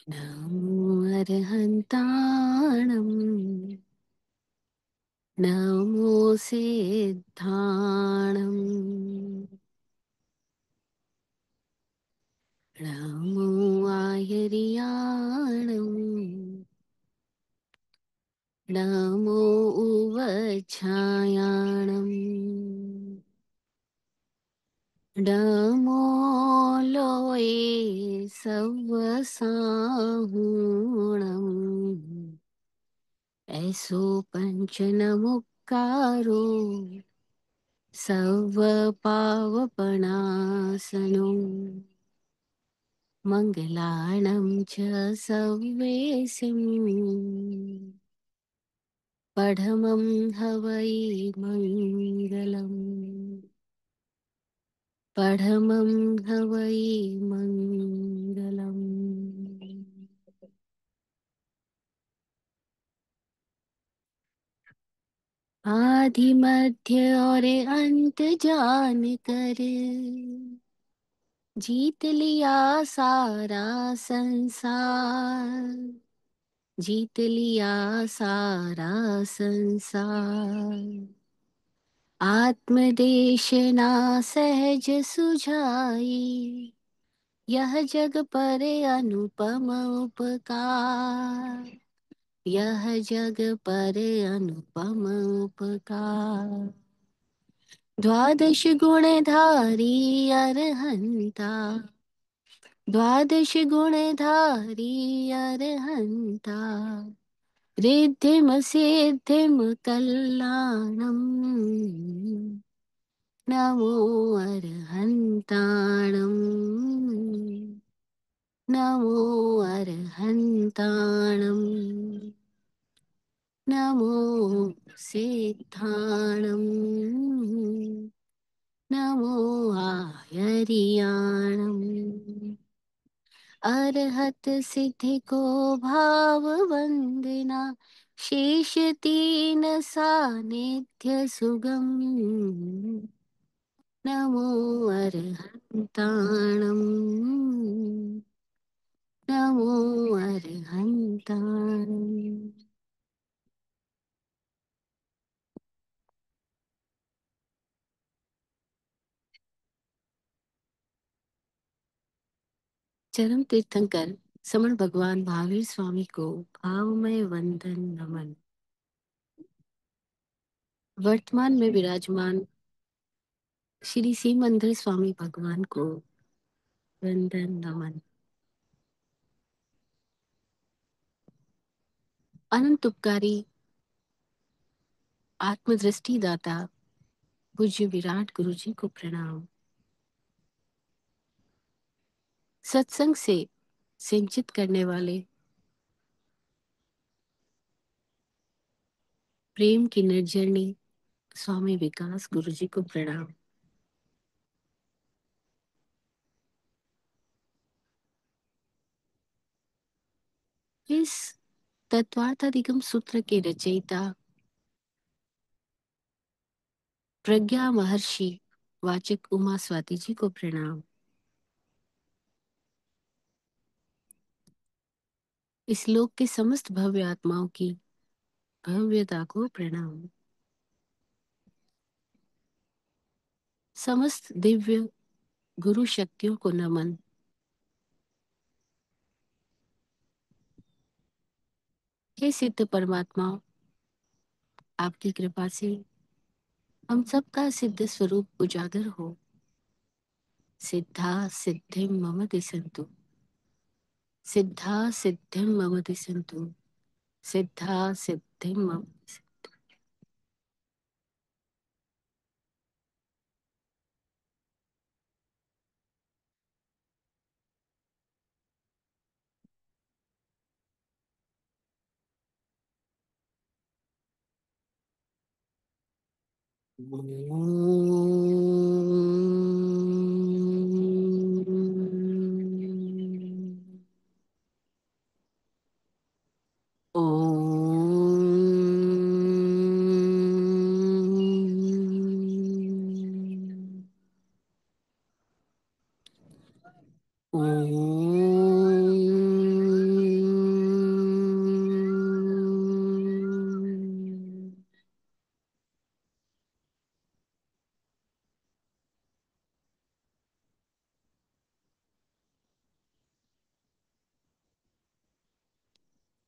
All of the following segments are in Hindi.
नमो अर्हन्ताणं नमो सिद्धाणं नमो आयर्याणं नमो उवच्छायाणं नमो लोये सवसाहुणम् ऐसो पंचनमुक्कारो सर्वपावपणासनो मङ्गलाणं च सव्येसिं पठमं हवै मङ्गलम् पठमं हवै मङ्गलम्। आदि मध्य और अंत जान कर जीत लिया सारा संसार, जीत लिया सारा संसार। आत्मदेशना सहज सुझाई, यह जग पर अनुपम उपकार, यह जग पर अनुपम उपकार। द्वादश गुणधारी अरहंता, द्वादश गुणधारी अरहंता। रिद्धिम सिद्धिम कल्याणम नमो अरहन्ताणं नमो अरहन्ताणं नमो सिद्धाणं नमो आयर्याणम्। अरहत सिद्धि को भाव वंदना, शेष तीन सानिध्य सुगम नमो अरहन्ताणं नमो अरहन्ताणम्। चरम तीर्थंकर समण भगवान महावीर स्वामी को भावमय वंदन नमन। वर्तमान में विराजमान श्री सीमंदर स्वामी भगवान को वंदन नमन। अनंत उपकारी आत्मदृष्टि दाता पूज्य विराट गुरु जी को प्रणाम। सत्संग से सिंचित करने वाले प्रेम की निर्जरनी स्वामी विकास गुरु जी को प्रणाम। इस तत्वार्थाधिगम सूत्र के रचयिता प्रज्ञा महर्षि वाचक उमा स्वाति जी को प्रणाम। इस लोक के समस्त भव्य आत्माओं की भव्यता को प्रणाम। समस्त दिव्य गुरु शक्तियों को नमन। हे सिद्ध परमात्मा, आपकी कृपा से हम सबका सिद्ध स्वरूप उजागर हो। सिद्धा सिद्धिं मम दिसन्तु, सिद्धा सिद्धिं मम दिसन्तु, सिद्धा सिद्धिं मम दिसन्तु।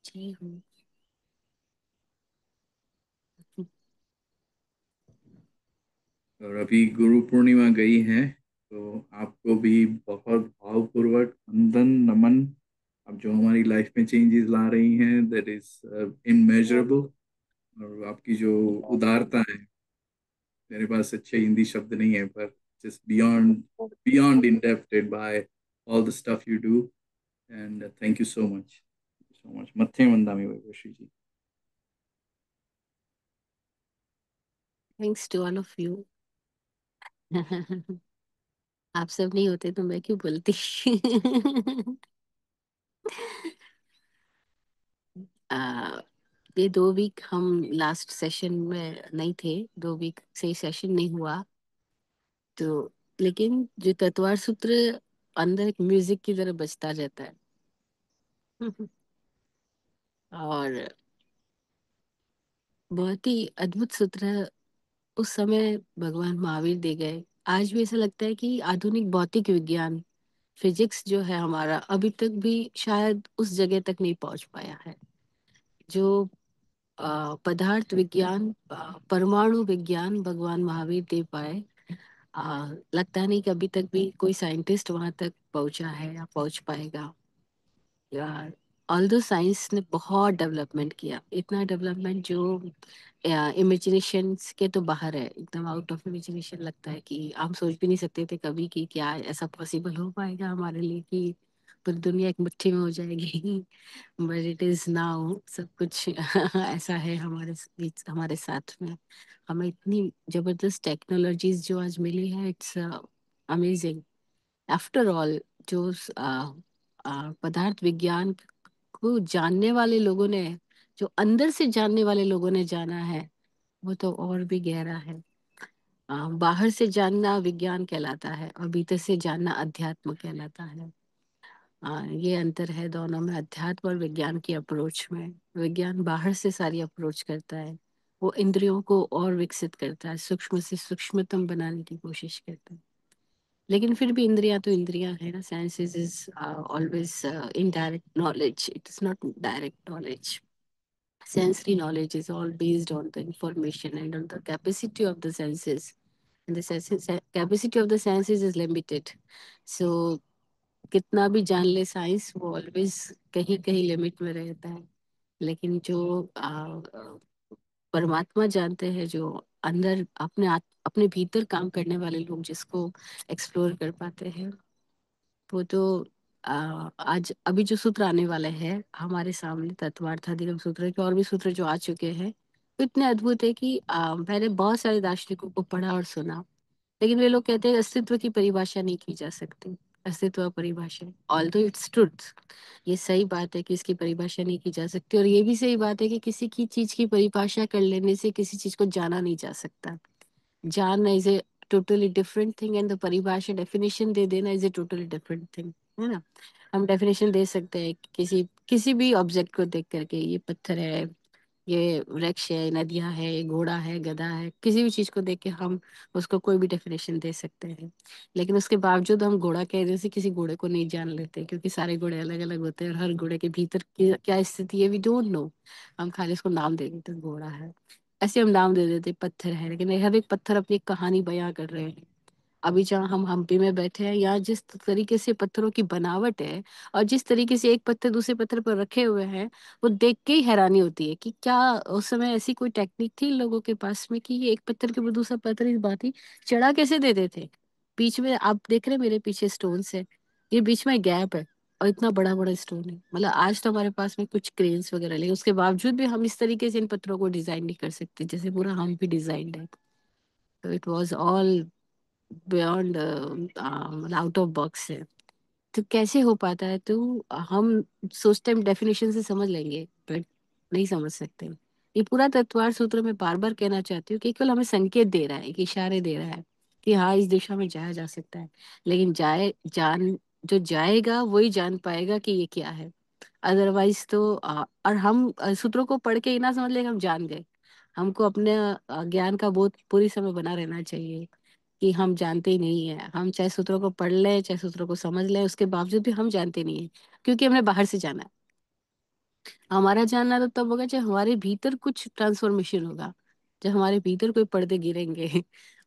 जय हो। और अभी गुरु पूर्णिमा गई है, तो आपको भी बहुत भावपूर्वक वंदन नमन। आप जो हमारी लाइफ में चेंजेस ला रही हैं, दैट इज इनमेजरेबल। और आपकी जो उदारता है, मेरे पास अच्छे हिंदी शब्द नहीं है, पर just beyond beyond indebted by all the stuff you do. And thank you so much, so much. मत्थे वंदामी Vaibhavshree ji. Thanks to all of you. आप सब नहीं होते तो मैं क्यों बोलती। आ, ये 2 वीक हम लास्ट सेशन में नहीं थे, 2 वीक से सेशन नहीं हुआ। तो लेकिन जो तत्वार सूत्र अंदर एक म्यूजिक की तरह बजता रहता है। और बहुत ही अद्भुत सूत्र है। उस समय भगवान महावीर दे गए। आज भी ऐसा लगता है कि आधुनिक भौतिक विज्ञान, फिजिक्स जो है हमारा, अभी तक भी शायद उस जगह तक नहीं पहुंच पाया है जो पदार्थ विज्ञान, परमाणु विज्ञान भगवान महावीर दे पाए। लगता नहीं कि अभी तक भी कोई साइंटिस्ट वहां तक पहुंचा है या पहुंच पाएगा यार। ऑल्दो साइंस ने बहुत डेवलपमेंट किया, इतना डेवलपमेंट जो इमेजिनेशन के तो बाहर है, एकदम आउट ऑफ इमेजिनेशन। लगता है कि हम सोच भी नहीं सकते थे कभी कि क्या ऐसा पॉसिबल हो पाएगा हमारे लिए कि पूरी दुनिया एक मुट्ठी में हो जाएगी। बट इट इज नाउ सब कुछ ऐसा है हमारे बीच, हमारे साथ में। हमें इतनी जबरदस्त टेक्नोलॉजीज जो आज मिली है, इट्स अमेजिंग। आफ्टर ऑल जो पदार्थ विज्ञान को जानने वाले लोगों ने, जो अंदर से जानने वाले लोगों ने जाना है, वो तो और भी गहरा है। बाहर से जानना विज्ञान कहलाता है और भीतर से जानना अध्यात्म कहलाता है। ये अंतर है दोनों में, अध्यात्म और विज्ञान की अप्रोच में। विज्ञान बाहर से सारी अप्रोच करता है, वो इंद्रियों को और विकसित करता है, सूक्ष्म से सूक्ष्मतम बनाने की कोशिश करता है। लेकिन फिर भी इंद्रियां तो इंद्रियां है ना। Sciences is always indirect knowledge, it is not direct knowledge. Sensory knowledge is all based on the information and on the capacity of the senses. And the capacity of the senses is limited. So कितना भी जान ले साइंस, वो ऑलवेज कहीं कहीं लिमिट में रहता है। लेकिन जो परमात्मा जानते हैं, जो अंदर अपने भीतर काम करने वाले लोग जिसको एक्सप्लोर कर पाते हैं, वो तो आज अभी जो सूत्र आने वाले हैं हमारे सामने, तत्वार्थ अधिगम सूत्र के और भी सूत्र जो आ चुके हैं, वो इतने अद्भुत है कि मैंने बहुत सारे दार्शनिकों को पढ़ा और सुना। लेकिन वे लोग कहते हैं अस्तित्व की परिभाषा नहीं की जा सकती। अस्तित्व परिभाषा, ऑल्दो इट्स ट्रुथ, ये सही बात है कि इसकी परिभाषा नहीं की जा सकती। और ये भी सही बात है कि किसी की चीज की परिभाषा कर लेने से किसी चीज को जाना नहीं जा सकता। जानना is a totally different thing, and the परिभाषा डेफिनेशन दे देना is a totally different thing, है ना। हम डेफिनेशन दे सकते हैं किसी किसी भी ऑब्जेक्ट को देख करके, ये पत्थर है, ये वृक्ष है, नदियां है, घोड़ा है, गधा है, किसी भी चीज को देख के हम उसको कोई भी डेफिनेशन दे सकते हैं। लेकिन उसके बावजूद हम घोड़ा कह देने से किसी घोड़े को नहीं जान लेते, क्योंकि सारे घोड़े अलग अलग होते हैं और हर घोड़े के भीतर की क्या स्थिति है वी डोंट नो। हम खाली उसको नाम दे देते हैं, घोड़ा है। ऐसे हम नाम दे देते पत्थर है, लेकिन हर एक पत्थर अपनी एक कहानी बयां कर रहे हैं। अभी जहाँ हम हम्पी में बैठे हैं, यहाँ जिस तरीके से पत्थरों की बनावट है और जिस तरीके से एक पत्थर दूसरे पत्थर पर रखे हुए हैं, वो देख के ही हैरानी होती है कि क्या उस समय ऐसी कोई टेक्निक थी लोगों के पास में कि ये एक पत्थर के ऊपर दूसरा पत्थर इस बात ही चढ़ा कैसे देते थे। बीच में आप देख रहे हैं मेरे पीछे स्टोन है, ये बीच में गैप है और इतना बड़ा बड़ा स्टोन है। मतलब आज तो हमारे पास में कुछ क्रेन्स वगैरह, लेकिन उसके बावजूद भी हम इस तरीके से इन पत्थरों को डिजाइन नहीं कर सकते जैसे पूरा हम भी डिजाइन है। तो it was all beyond, out of box है। तो कैसे हो पाता है, तो हम सोचते हैं डेफिनेशन से समझ लेंगे, बट नहीं समझ सकते। ये पूरा तत्वार सूत्र में बार बार कहना चाहती हूँ कि केवल हमें संकेत दे रहा है, एक इशारे दे रहा है कि हाँ इस दिशा में जाया जा सकता है। लेकिन जान जो जाएगा वही जान पाएगा कि ये क्या है। अदरवाइज तो और हम सूत्रों को पढ़ के ही ना समझ लेंगे हम जान गए। हमको अपने ज्ञान का बहुत पूरी समय बना रहना चाहिए कि हम जानते ही नहीं है। हम चाहे सूत्रों को पढ़ लें, चाहे सूत्रों को समझ लें, उसके बावजूद भी हम जानते नहीं है, क्योंकि हमने बाहर से जाना है। हमारा जानना तो तब होगा जब हमारे भीतर कुछ ट्रांसफॉर्मेशन होगा, जब हमारे भीतर कोई पर्दे गिरेंगे।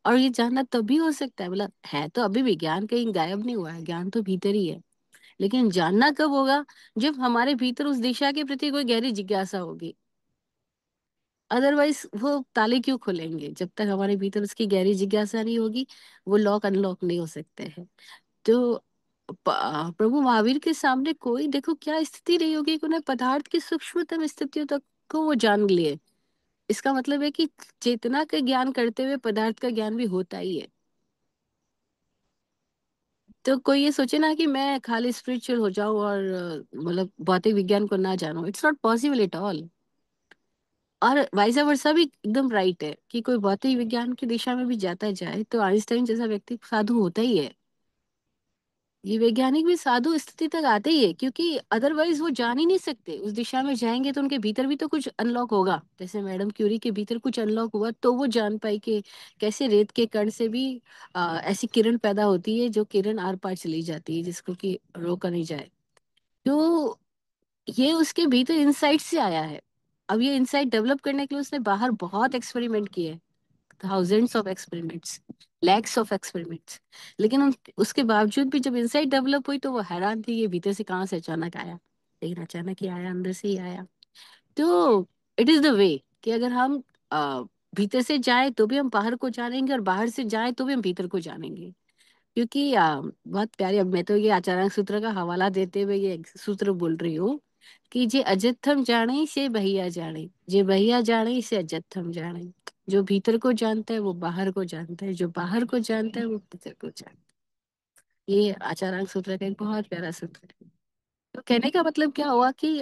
और ये जानना तभी हो सकता है, मतलब है तो अभी भी ज्ञान कहीं गायब नहीं हुआ है, ज्ञान तो भीतर ही है। लेकिन जानना कब होगा, जब हमारे भीतर उस दिशा के प्रति कोई गहरी जिज्ञासा होगी। अदरवाइज वो ताले क्यों खोलेंगे जब तक हमारे भीतर उसकी गहरी जिज्ञासा नहीं होगी। वो लॉक अनलॉक नहीं हो सकते हैं। तो प्रभु महावीर के सामने कोई देखो क्या स्थिति रही होगी कि उन्हें पदार्थ की सूक्ष्मतम स्थितियों तक को वो जान लिए। इसका मतलब है कि चेतना का ज्ञान करते हुए पदार्थ का ज्ञान भी होता ही है। तो कोई ये सोचे ना कि मैं खाली स्पिरिचुअल हो जाऊं और मतलब भौतिक विज्ञान को ना जानूं, it's not possible at all. और वाइस वर्सा भी एकदम राइट है कि कोई भौतिक विज्ञान की दिशा में भी जाता जाए तो आइंस्टाइन जैसा व्यक्ति साधु होता ही है। ये वैज्ञानिक भी साधु स्थिति तक आते ही है, क्योंकि अदरवाइज वो जान ही नहीं सकते। उस दिशा में जाएंगे तो उनके भीतर भी तो कुछ अनलॉक होगा, जैसे मैडम क्यूरी के भीतर कुछ अनलॉक हुआ तो वो जान पाई कि कैसे रेत के कण से भी ऐसी किरण पैदा होती है जो किरण आर पार चली जाती है, जिसको कि रोका नहीं जाए। तो ये उसके भीतर इंसाइट से आया है। अब ये इंसाइट डेवलप करने के लिए उसने बाहर बहुत एक्सपेरिमेंट किए, thousands of experiments, lakhs of experiments. लेकिन उसके बावजूद भी जब इंसाइट डेवलप हुई तो वो हैरान थी ये भीतर से कहाँ से अचानक आया। लेकिन अचानक ही आया, अंदर से ही आया। तो इट इज द वे कि अगर हम अ, भीतर से जाए तो भी हम बाहर को जानेंगे, और बाहर से जाए तो भी हम भीतर को जानेंगे। क्योंकि बहुत प्यारी, अब मैं तो ये आचार्य सूत्र का हवाला देते हुए ये सूत्र बोल रही हूँ कि जे अजत्थम जाने से बहिया जाने, जे बहिया जाने से अजत्थम जाने। जो भीतर को जानता है वो बाहर को जानता है, जो बाहर को जानता है वो भीतर को जानता है। ये आचार्य सूत्र का एक बहुत प्यारा सूत्र है। तो कहने का मतलब क्या हुआ कि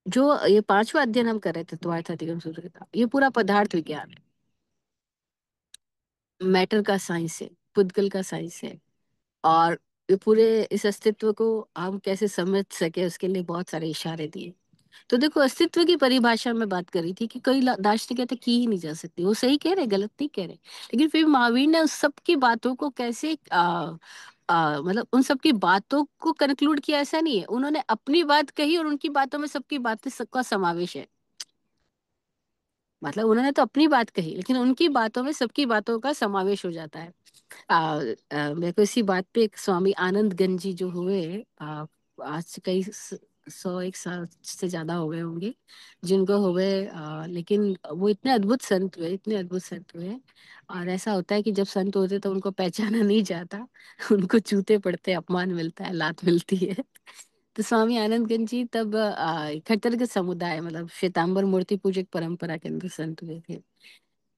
जो ये पांचवा अध्ययन हम कर रहे थे द्वैत अधिगम सूत्र का, ये पूरा पदार्थ विज्ञान है, मैटर का साइंस है, पुद्गल का साइंस है। और ये पूरे इस अस्तित्व को हम कैसे समझ सके उसके लिए बहुत सारे इशारे दिए। तो देखो अस्तित्व की परिभाषा में बात करी थी कि कई दार्शनिक कहते की ही नहीं जा सकती, वो सही कह रहे, गलत नहीं कह रहे। लेकिन फिर महावीर ने उस सब की बातों को कैसे मतलब उन सब की बातों को कंक्लूड किया, ऐसा नहीं है। उन्होंने अपनी बात कही और उनकी बातों में सबकी बातें सबका समावेश है। मतलब उन्होंने तो अपनी बात कही लेकिन उनकी बातों में सबकी बातों का समावेश हो जाता है। मेरे को इसी बात पे एक स्वामी आनंद गंज जी जो हुए, आज से कई 101 साल से ज्यादा हो गए होंगे जिनको हुए, लेकिन वो इतने अद्भुत संत हुए, इतने अद्भुत संत हुए। और ऐसा होता है कि जब संत होते तो उनको पहचाना नहीं जाता। उनको जूते पड़ते, अपमान मिलता है, लात मिलती है। तो स्वामी आनंद गंज जी तब खट्टर के समुदाय, मतलब श्वेतांबर मूर्ति पूजक परंपरा के अंदर संत हुए थे।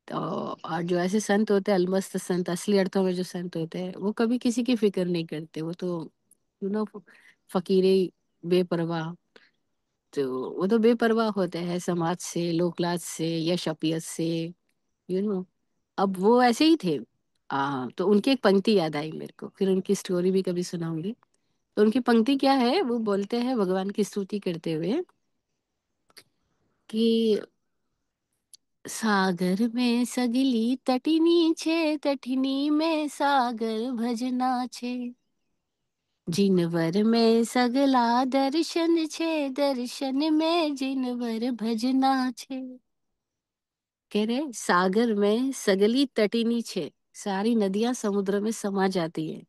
तो और जो ऐसे संत होते हैं, अलमस्त संत, असली अर्थों में जो संत होते हैं, वो कभी किसी की फिक्र नहीं करते। वो तो फकीरे बेपरवाह। तो वो तो बेपरवाह होते हैं समाज से, लोकलाज से, यश अपयश से, यू नो। अब वो ऐसे ही थे। तो उनकी एक पंक्ति याद आई मेरे को, फिर उनकी स्टोरी भी कभी सुनाऊंगी। तो उनकी पंक्ति क्या है, वो बोलते हैं भगवान की स्तुति करते हुए कि सागर में सगली तटिनी छे, तटिनी में सागर भजना छे। जिनवर में सगला दर्शन छे, दर्शन में जिनवर भजना छे। कह रहे सागर में सगली तटिनी छे, सारी नदियां समुद्र में समा जाती है।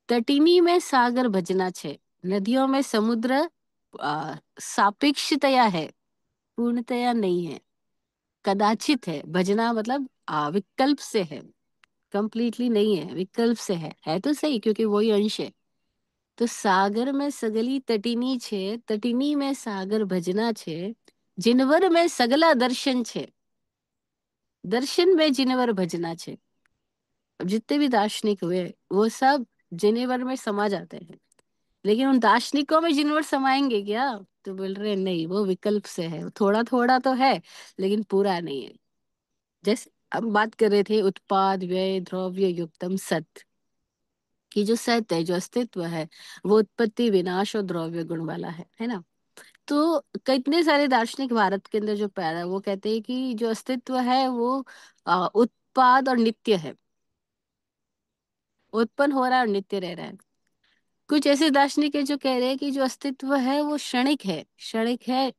तटिनी में सागर भजना छे, नदियों में समुद्र सापेक्षतया है, पूर्णतया नहीं है, कदाचित है। भजना मतलब विकल्प से है, कंप्लीटली नहीं है, विकल्प से है तो सही क्योंकि वही अंश है। तो सागर में सगली तटिनी छे, तटिनी में सागर भजना छे। जिनवर में सगला दर्शन छे, दर्शन में जिनवर भजना छे। अब जितने भी दार्शनिक हुए वो सब जिनेवर में समा जाते हैं। लेकिन उन दार्शनिकों में जिनवर समाएंगे क्या, तो बोल रहे नहीं, वो विकल्प से है, थोड़ा थोड़ा तो है लेकिन पूरा नहीं है। जैसे हम बात कर रहे थे उत्पाद व्यय द्रव्य युक्तम सत की, जो सत्य है, जो अस्तित्व है, वो उत्पत्ति विनाश और द्रव्य गुण वाला है ना। तो कितने सारे दार्शनिक भारत के अंदर जो पैदा, वो कहते हैं कि जो अस्तित्व है वो उत्पाद और नित्य है, उत्पन्न हो रहा है और नित्य रह रहा है। कुछ ऐसे दार्शनिक है जो कह रहे हैं कि जो अस्तित्व है वो क्षणिक है, क्षणिक है।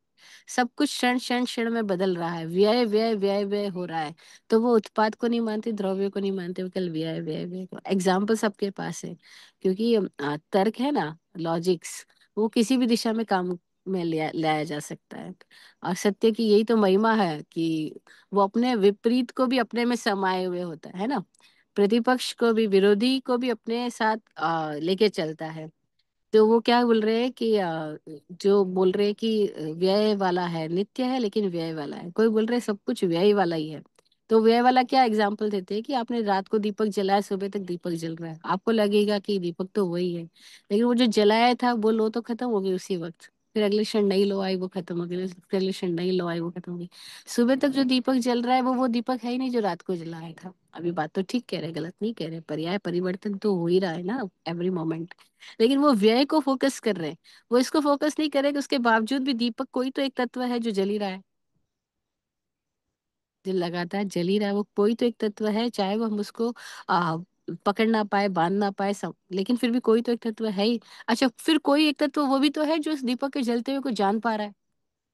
सब कुछ क्षण क्षण क्षण में बदल रहा है, व्यय व्यय व्यय व्यय हो रहा है। तो वो उत्पाद को नहीं मानते, द्रव्य को नहीं मानते, वो केवल व्यय व्यय व्यय को एग्जाम्पल सबके पास है। क्योंकि तर्क है ना, लॉजिक्स, वो किसी भी दिशा में काम में लाया जा सकता है। और सत्य की यही तो महिमा है कि वो अपने विपरीत को भी अपने में समाये हुए होता है ना, प्रतिपक्ष को भी, विरोधी को भी अपने साथ लेके चलता है। तो वो क्या बोल रहे हैं कि जो बोल रहे हैं कि व्यय वाला है, नित्य है लेकिन व्यय वाला है। कोई बोल रहे हैं सब कुछ व्यय वाला ही है। तो व्यय वाला क्या एग्जाम्पल देते हैं कि आपने रात को दीपक जलाया, सुबह तक दीपक जल रहा है, आपको लगेगा कि दीपक तो वही है, लेकिन वो जो जलाया था वो लो तो खत्म हो गई उसी वक्त। फिर अगले क्षण नई लो आई, वो खत्म हो गई, फिर अगले क्षण नई लो आई, वो खत्म हो गई। सुबह तक जो दीपक जल रहा है वो दीपक है ही नहीं जो रात को जलाया था। अभी बात तो ठीक कह रहे, गलत नहीं कह रहे, पर्याय परिवर्तन तो हो ही रहा है ना एवरी मोमेंट। लेकिन वो व्यय को फोकस कर रहे हैं। वो इसको फोकस नहीं कर रहे कि उसके बावजूद भी दीपक कोई तो एक तत्व है जो जल ही रहा है, जो लगातार जल ही रहा है। वो कोई तो एक तत्व है, चाहे वो हम उसको आ, पकड़ ना पाए, बांध ना पाए सब, लेकिन फिर भी कोई तो एक तत्व है ही। अच्छा, फिर कोई एक तत्व वो भी तो है जो उस दीपक के जलते हुए को जान पा रहा है।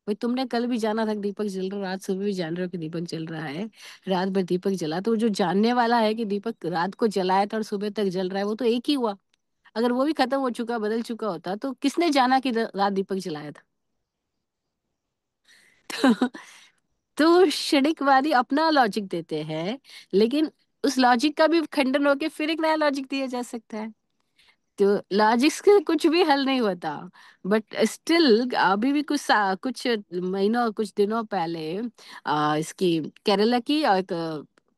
भाई तुमने कल भी जाना था कि दीपक जल रहा है, आज सुबह भी जान रहे हो कि दीपक जल रहा है, रात भर दीपक जला, तो वो जो जानने वाला है कि दीपक रात को जलाया था और सुबह तक जल रहा है, वो तो एक ही हुआ। अगर वो भी खत्म हो चुका, बदल चुका होता, तो किसने जाना कि रात दीपक जलाया था? तो क्षणिकवादी अपना लॉजिक देते हैं, लेकिन उस लॉजिक का भी खंडन होके फिर एक नया लॉजिक दिया जा सकता है। तो लॉजिक से कुछ भी हल नहीं होता। बट स्टिल अभी भी कुछ महीनों, कुछ दिनों पहले इसकी केरला की एक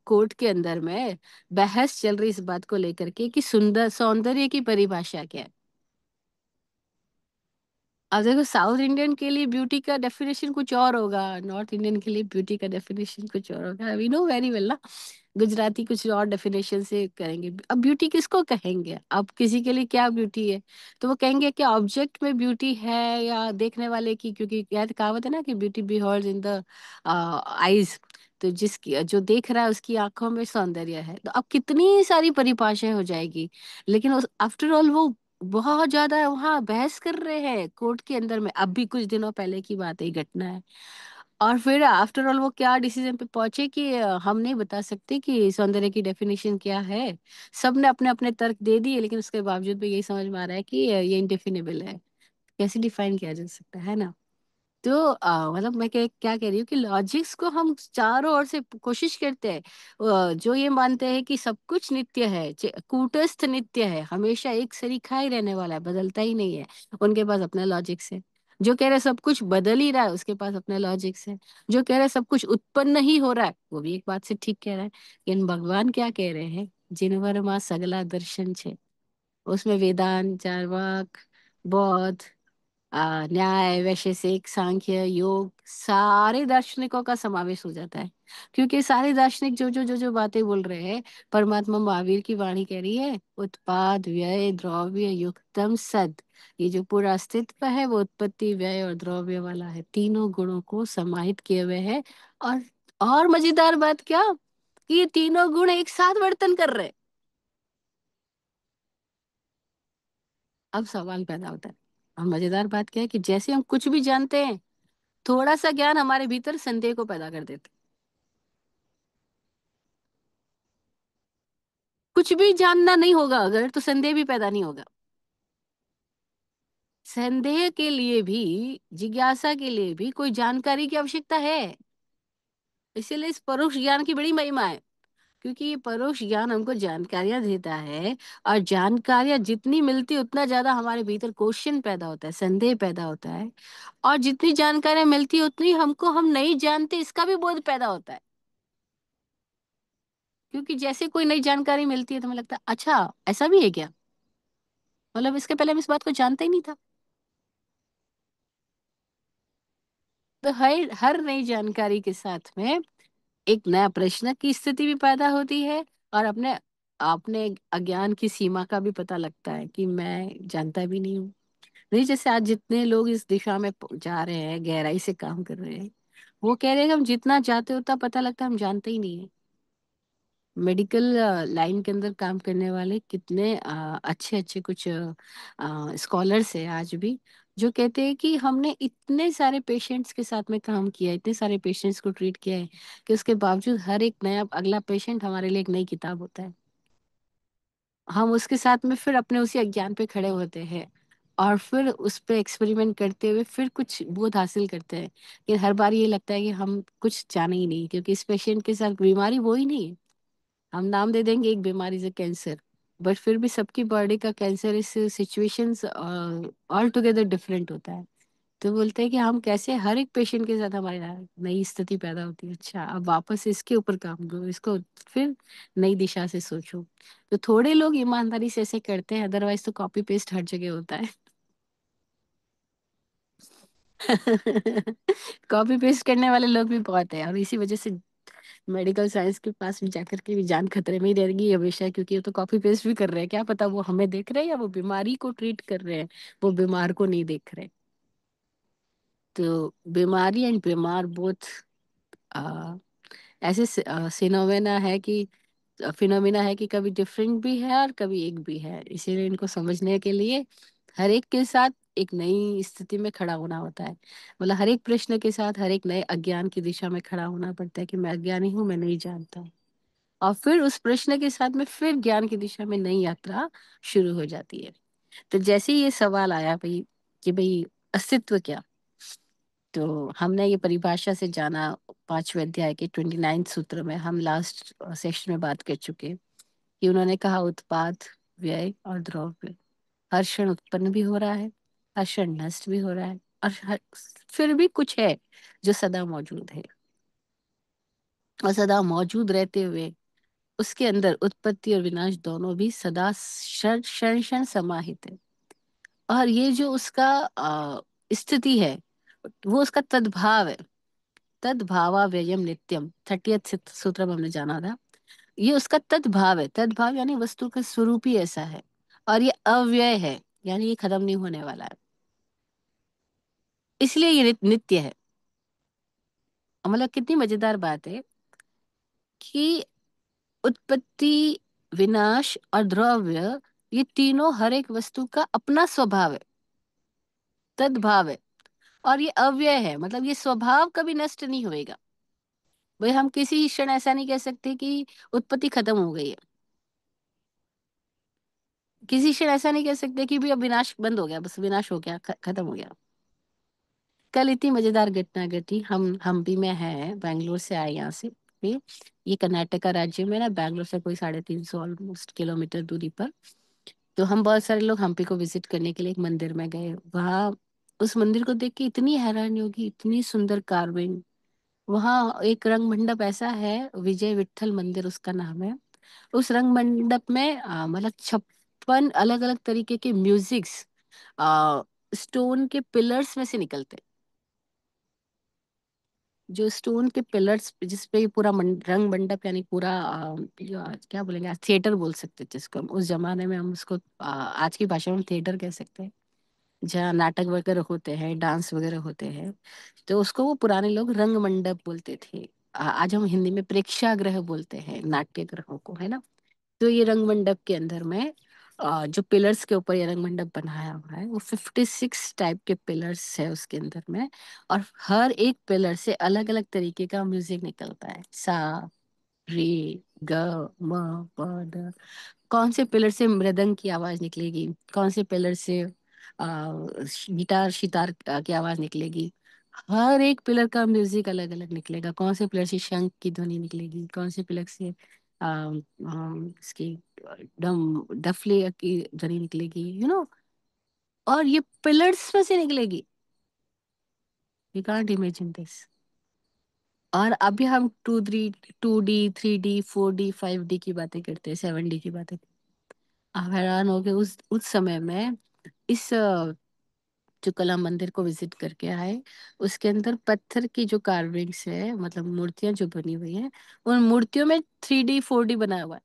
कोर्ट के अंदर में बहस चल रही इस बात को लेकर के कि सुंदर सौंदर्य की परिभाषा क्या है। अब देखो, साउथ इंडियन के लिए ब्यूटी का डेफिनेशन कुछ और होगा, नॉर्थ इंडियन के लिए ब्यूटी का डेफिनेशन कुछ और होगा, वी नो वेरी वेल ना। गुजराती कुछ और डेफिनेशन से करेंगे। अब ब्यूटी किसको कहेंगे, अब किसी के लिए क्या ब्यूटी है? तो वो कहेंगे कि ऑब्जेक्ट में ब्यूटी है या देखने वाले की, क्योंकि याद कहावत है ना कि beauty behold in the eyes. तो जिसकी जो देख रहा है उसकी आंखों में सौंदर्य है। तो अब कितनी सारी परिभाषाएं हो जाएगी, लेकिन उस आफ्टर ऑल वो बहुत ज्यादा वहां बहस कर रहे हैं कोर्ट के अंदर में। अब भी कुछ दिनों पहले की बात है, ये घटना है। और फिर आफ्टर ऑल वो क्या डिसीजन पे पहुंचे कि हम नहीं बता सकते कि सौंदर्य की डेफिनेशन क्या है। सबने अपने अपने तर्क दे दिए, लेकिन उसके बावजूद भी यही समझ में आ रहा है कि ये इंडेफिनेबल है। कैसे डिफाइन किया जा सकता है ना? तो मतलब मैं क्या कह रही हूँ कि लॉजिक्स को हम चारों ओर से कोशिश करते हैं। जो ये मानते हैं कि सब कुछ नित्य है, कूटस्थ नित्य है, हमेशा एक सरीखा ही रहने वाला है, बदलता ही नहीं है, उनके पास अपना लॉजिक्स है। जो कह रहे हैं सब कुछ बदल ही रहा है, उसके पास अपना लॉजिक्स है। जो कह रहे हैं सब कुछ उत्पन्न ही हो रहा है, वो भी एक बात से ठीक कह रहा है। लेकिन भगवान क्या कह रहे हैं? जिनवर मां सगला दर्शन छे। उसमें वेदांत, चारवाक, बौद्ध, न्याय, वैशेषिक, सांख्य, योग, सारे दार्शनिकों का समावेश हो जाता है। क्योंकि सारे दार्शनिक जो बातें बोल रहे हैं, परमात्मा महावीर की वाणी कह रही है, उत्पाद, व्यय, द्रव्य, युक्तम, सद। ये जो पूरा अस्तित्व है वो उत्पत्ति, व्यय और द्रव्य वाला है, तीनों गुणों को समाहित किए हुए है। और मजेदार बात क्या, कि ये तीनों गुण एक साथ वर्तन कर रहे हैं। अब सवाल पैदा होता है। और मजेदार बात क्या है कि जैसे हम कुछ भी जानते हैं, थोड़ा सा ज्ञान हमारे भीतर संदेह को पैदा कर देते। कुछ भी जानना नहीं होगा अगर, तो संदेह भी पैदा नहीं होगा। संदेह के लिए भी, जिज्ञासा के लिए भी कोई जानकारी की आवश्यकता है। इसीलिए इस परोक्ष ज्ञान की बड़ी महिमा है। क्योंकि ये परोक्ष ज्ञान हमको जानकारियां देता है। और जानकारियां जितनी मिलती उतना ज्यादा हमारे भीतर क्वेश्चन पैदा होता है, संदेह पैदा होता है। और जितनी जानकारियां मिलती उतनी हमको हम नहीं जानते इसका भी बोध पैदा होता है। क्योंकि जैसे कोई नई जानकारी मिलती है तो हमें लगता है अच्छा, ऐसा भी है क्या, मतलब इसके पहले हम इस बात को जानते ही नहीं था। तो हर हर नई जानकारी के साथ में एक नया प्रश्न की स्थिति भी पैदा होती है। और अपने अपने अज्ञान की सीमा का भी पता लगता है कि मैं जानता भी नहीं हूँ। नहीं, जैसे आज जितने लोग इस दिशा में जा रहे हैं, गहराई से काम कर रहे हैं, वो कह रहे हैं कि हम जितना चाहते उतना पता लगता है हम जानते ही नहीं है। मेडिकल लाइन के अंदर काम करने वाले कितने अच्छे अच्छे कुछ स्कॉलर्स हैं आज भी, जो कहते हैं कि हमने इतने सारे पेशेंट्स के साथ में काम किया है, इतने सारे पेशेंट्स को ट्रीट किया है, कि उसके बावजूद हर एक नया अगला पेशेंट हमारे लिए एक नई किताब होता है। हम उसके साथ में फिर अपने उसी अज्ञान पे खड़े होते हैं, और फिर उस पे एक्सपेरिमेंट करते हुए फिर कुछ बोध हासिल करते हैं। कि हर बार ये लगता है कि हम कुछ जाने ही नहीं, क्योंकि इस पेशेंट के साथ बीमारी वो ही नहीं है। हम नाम दे देंगे एक बीमारी से कैंसर, बट फिर भी सबकी बॉडी का कैंसर इस सिचुएशंस ऑल टुगेदर डिफरेंट होता है। तो बोलते हैं कि हम कैसे हर एक पेशेंट के साथ हमारी नई स्थिति पैदा होती है, अच्छा अब वापस इसके ऊपर काम करो, इसको फिर नई दिशा से सोचो। तो थोड़े लोग ईमानदारी से ऐसे करते हैं, अदरवाइज तो कॉपी पेस्ट हर जगह होता है। कॉपी पेस्ट करने वाले लोग भी बहुत है, और इसी वजह से मेडिकल साइंस के पास भी जाकर के भी जान खतरे में ही रहेगी हमेशा, क्योंकि वो तो कॉपी पेस्ट भी कर रहे हैं, क्या पता वो हमें देख रहे हैं या वो बीमारी को ट्रीट कर रहे हैं, वो बीमार को नहीं देख रहे। तो बीमारी एंड बीमार बोथ ऐसे सिनोमेना है कि फिनोमिना है कि कभी डिफरेंट भी है और कभी एक भी है, इसीलिए इनको समझने के लिए हर एक के साथ एक नई स्थिति में खड़ा होना होता है। मतलब हर एक प्रश्न के साथ हर एक नए अज्ञान की दिशा में खड़ा होना पड़ता है, कि मैं अज्ञानी हूँ, मैं नहीं जानता हूँ। और फिर उस प्रश्न के साथ में फिर ज्ञान की दिशा में नई यात्रा शुरू हो जाती है। तो जैसे ही ये सवाल आया भाई, कि भाई अस्तित्व क्या, तो हमने ये परिभाषा से जाना 5वें अध्याय के 29 सूत्र में, हम लास्ट सेशन में बात कर चुके, कि उन्होंने कहा उत्पाद, व्यय और द्रव्य हर क्षण उत्पन्न भी हो रहा है, हर क्षण नष्ट भी हो रहा है, और फिर भी कुछ है जो सदा मौजूद है। और सदा मौजूद रहते हुए उसके अंदर उत्पत्ति और विनाश दोनों भी सदा क्षण क्षण क्षण समाहित है। और ये जो उसका स्थिति है, वो उसका तद्भाव है। तद्भावा व्ययम नित्यम, 30th सूत्र में हमने जाना था। ये उसका तद्भाव है, तद्भाव यानी वस्तु का स्वरूप ही ऐसा है। और ये अव्यय है, यानी ये खत्म नहीं होने वाला है, इसलिए ये नित्य है। मतलब कितनी मजेदार बात है कि उत्पत्ति, विनाश और द्रव्य, ये तीनों हर एक वस्तु का अपना स्वभाव है, तद्भाव है। और ये अव्यय है, मतलब ये स्वभाव कभी नष्ट नहीं होएगा। भाई हम किसी क्षण ऐसा नहीं कह सकते कि उत्पत्ति खत्म हो गई है, किसी क्षण ऐसा नहीं कह सकते कि भी अब विनाश बंद हो गया, बस विनाश हो गया, खत्म हो गया। कल इतनी मजेदार घटना घटी, हम हम्पी में है, बैंगलोर से आए यहाँ से भी। ये कर्नाटका राज्य में ना, बैंगलोर से कोई 350 ऑलमोस्ट किलोमीटर दूरी पर। तो हम बहुत सारे लोग हम्पी को विजिट करने के लिए एक मंदिर में गए वहाँ। उस मंदिर को देख के इतनी हैरानी होगी, इतनी सुंदर कार्विंग। वहाँ एक रंग मंडप ऐसा है, विजय विट्ठल मंदिर उसका नाम है। उस रंग मंडप में मतलब 56 अलग अलग तरीके के म्यूजिक्स स्टोन के पिलर्स में से निकलते, जो स्टोन के पिलर्स जिसपे ये पूरा रंग मंडप, यानी पूरा क्या बोलेंगे, थिएटर बोल सकते हैं जिसको हम, उस जमाने में हम उसको आज की भाषा में हम थिएटर कह सकते हैं, जहाँ नाटक वगैरह होते हैं, डांस वगैरह होते हैं। तो उसको वो पुराने लोग रंग मंडप बोलते थे। आज हम हिंदी में प्रेक्षागृह बोलते हैं नाट्य ग्रहों को, है ना। तो ये रंग मंडप के अंदर में जो पिलर्स के ऊपर ये रंग मंडप बनाया हुआ है, वो 56 टाइप के पिलर्स है उसके अंदर में। और हर एक पिलर से अलग अलग तरीके का म्यूजिक निकलता है, सा, रे, ग, म, प, द। कौन से पिलर से मृदंग की आवाज निकलेगी, कौन से पिलर से गिटार शितार की आवाज निकलेगी। हर एक पिलर का म्यूजिक अलग अलग निकलेगा, कौन से पिलर से शंख की ध्वनि निकलेगी, कौन से पिलर से इसकी डम डफले की ध्वनि निकलेगी, और ये पिलर्स में से निकलेगी। You can't imagine this. और अभी हम 2D 3D 4D 5D की बातें करते हैं, 7D की बातें। आप हैरान हो गए उस समय में इस जो कला मंदिर को विजिट करके आए, उसके अंदर पत्थर की जो कार्विंग्स है, मतलब मूर्तियां जो बनी हुई हैं, उन मूर्तियों में 3D 4D बना हुआ है।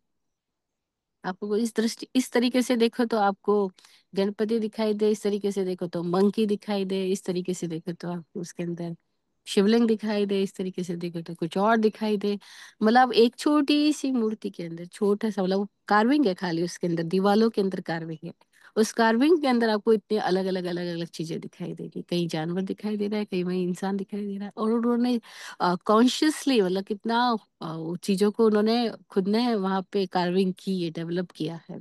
आपको इस दृष्टि इस तरीके से देखो तो आपको गणपति दिखाई दे, इस तरीके से देखो तो मंकी दिखाई दे, इस तरीके से देखो तो आपको उसके अंदर शिवलिंग दिखाई दे, इस तरीके से देखो तो कुछ और दिखाई दे। मतलब एक छोटी सी मूर्ति के अंदर छोटा सा, मतलब कार्विंग है खाली, उसके अंदर दीवालों के अंदर कार्विंग है। उस कार्विंग के अंदर आपको इतने अलग अलग चीजें दिखाई देगी, कहीं जानवर दिखाई दे रहा है, कहीं वहीं इंसान दिखाई दे रहा है। और उन्होंने कॉन्शियसली, मतलब कितना वो चीजों को उन्होंने खुद ने वहां पे कार्विंग की है, डेवलप किया है।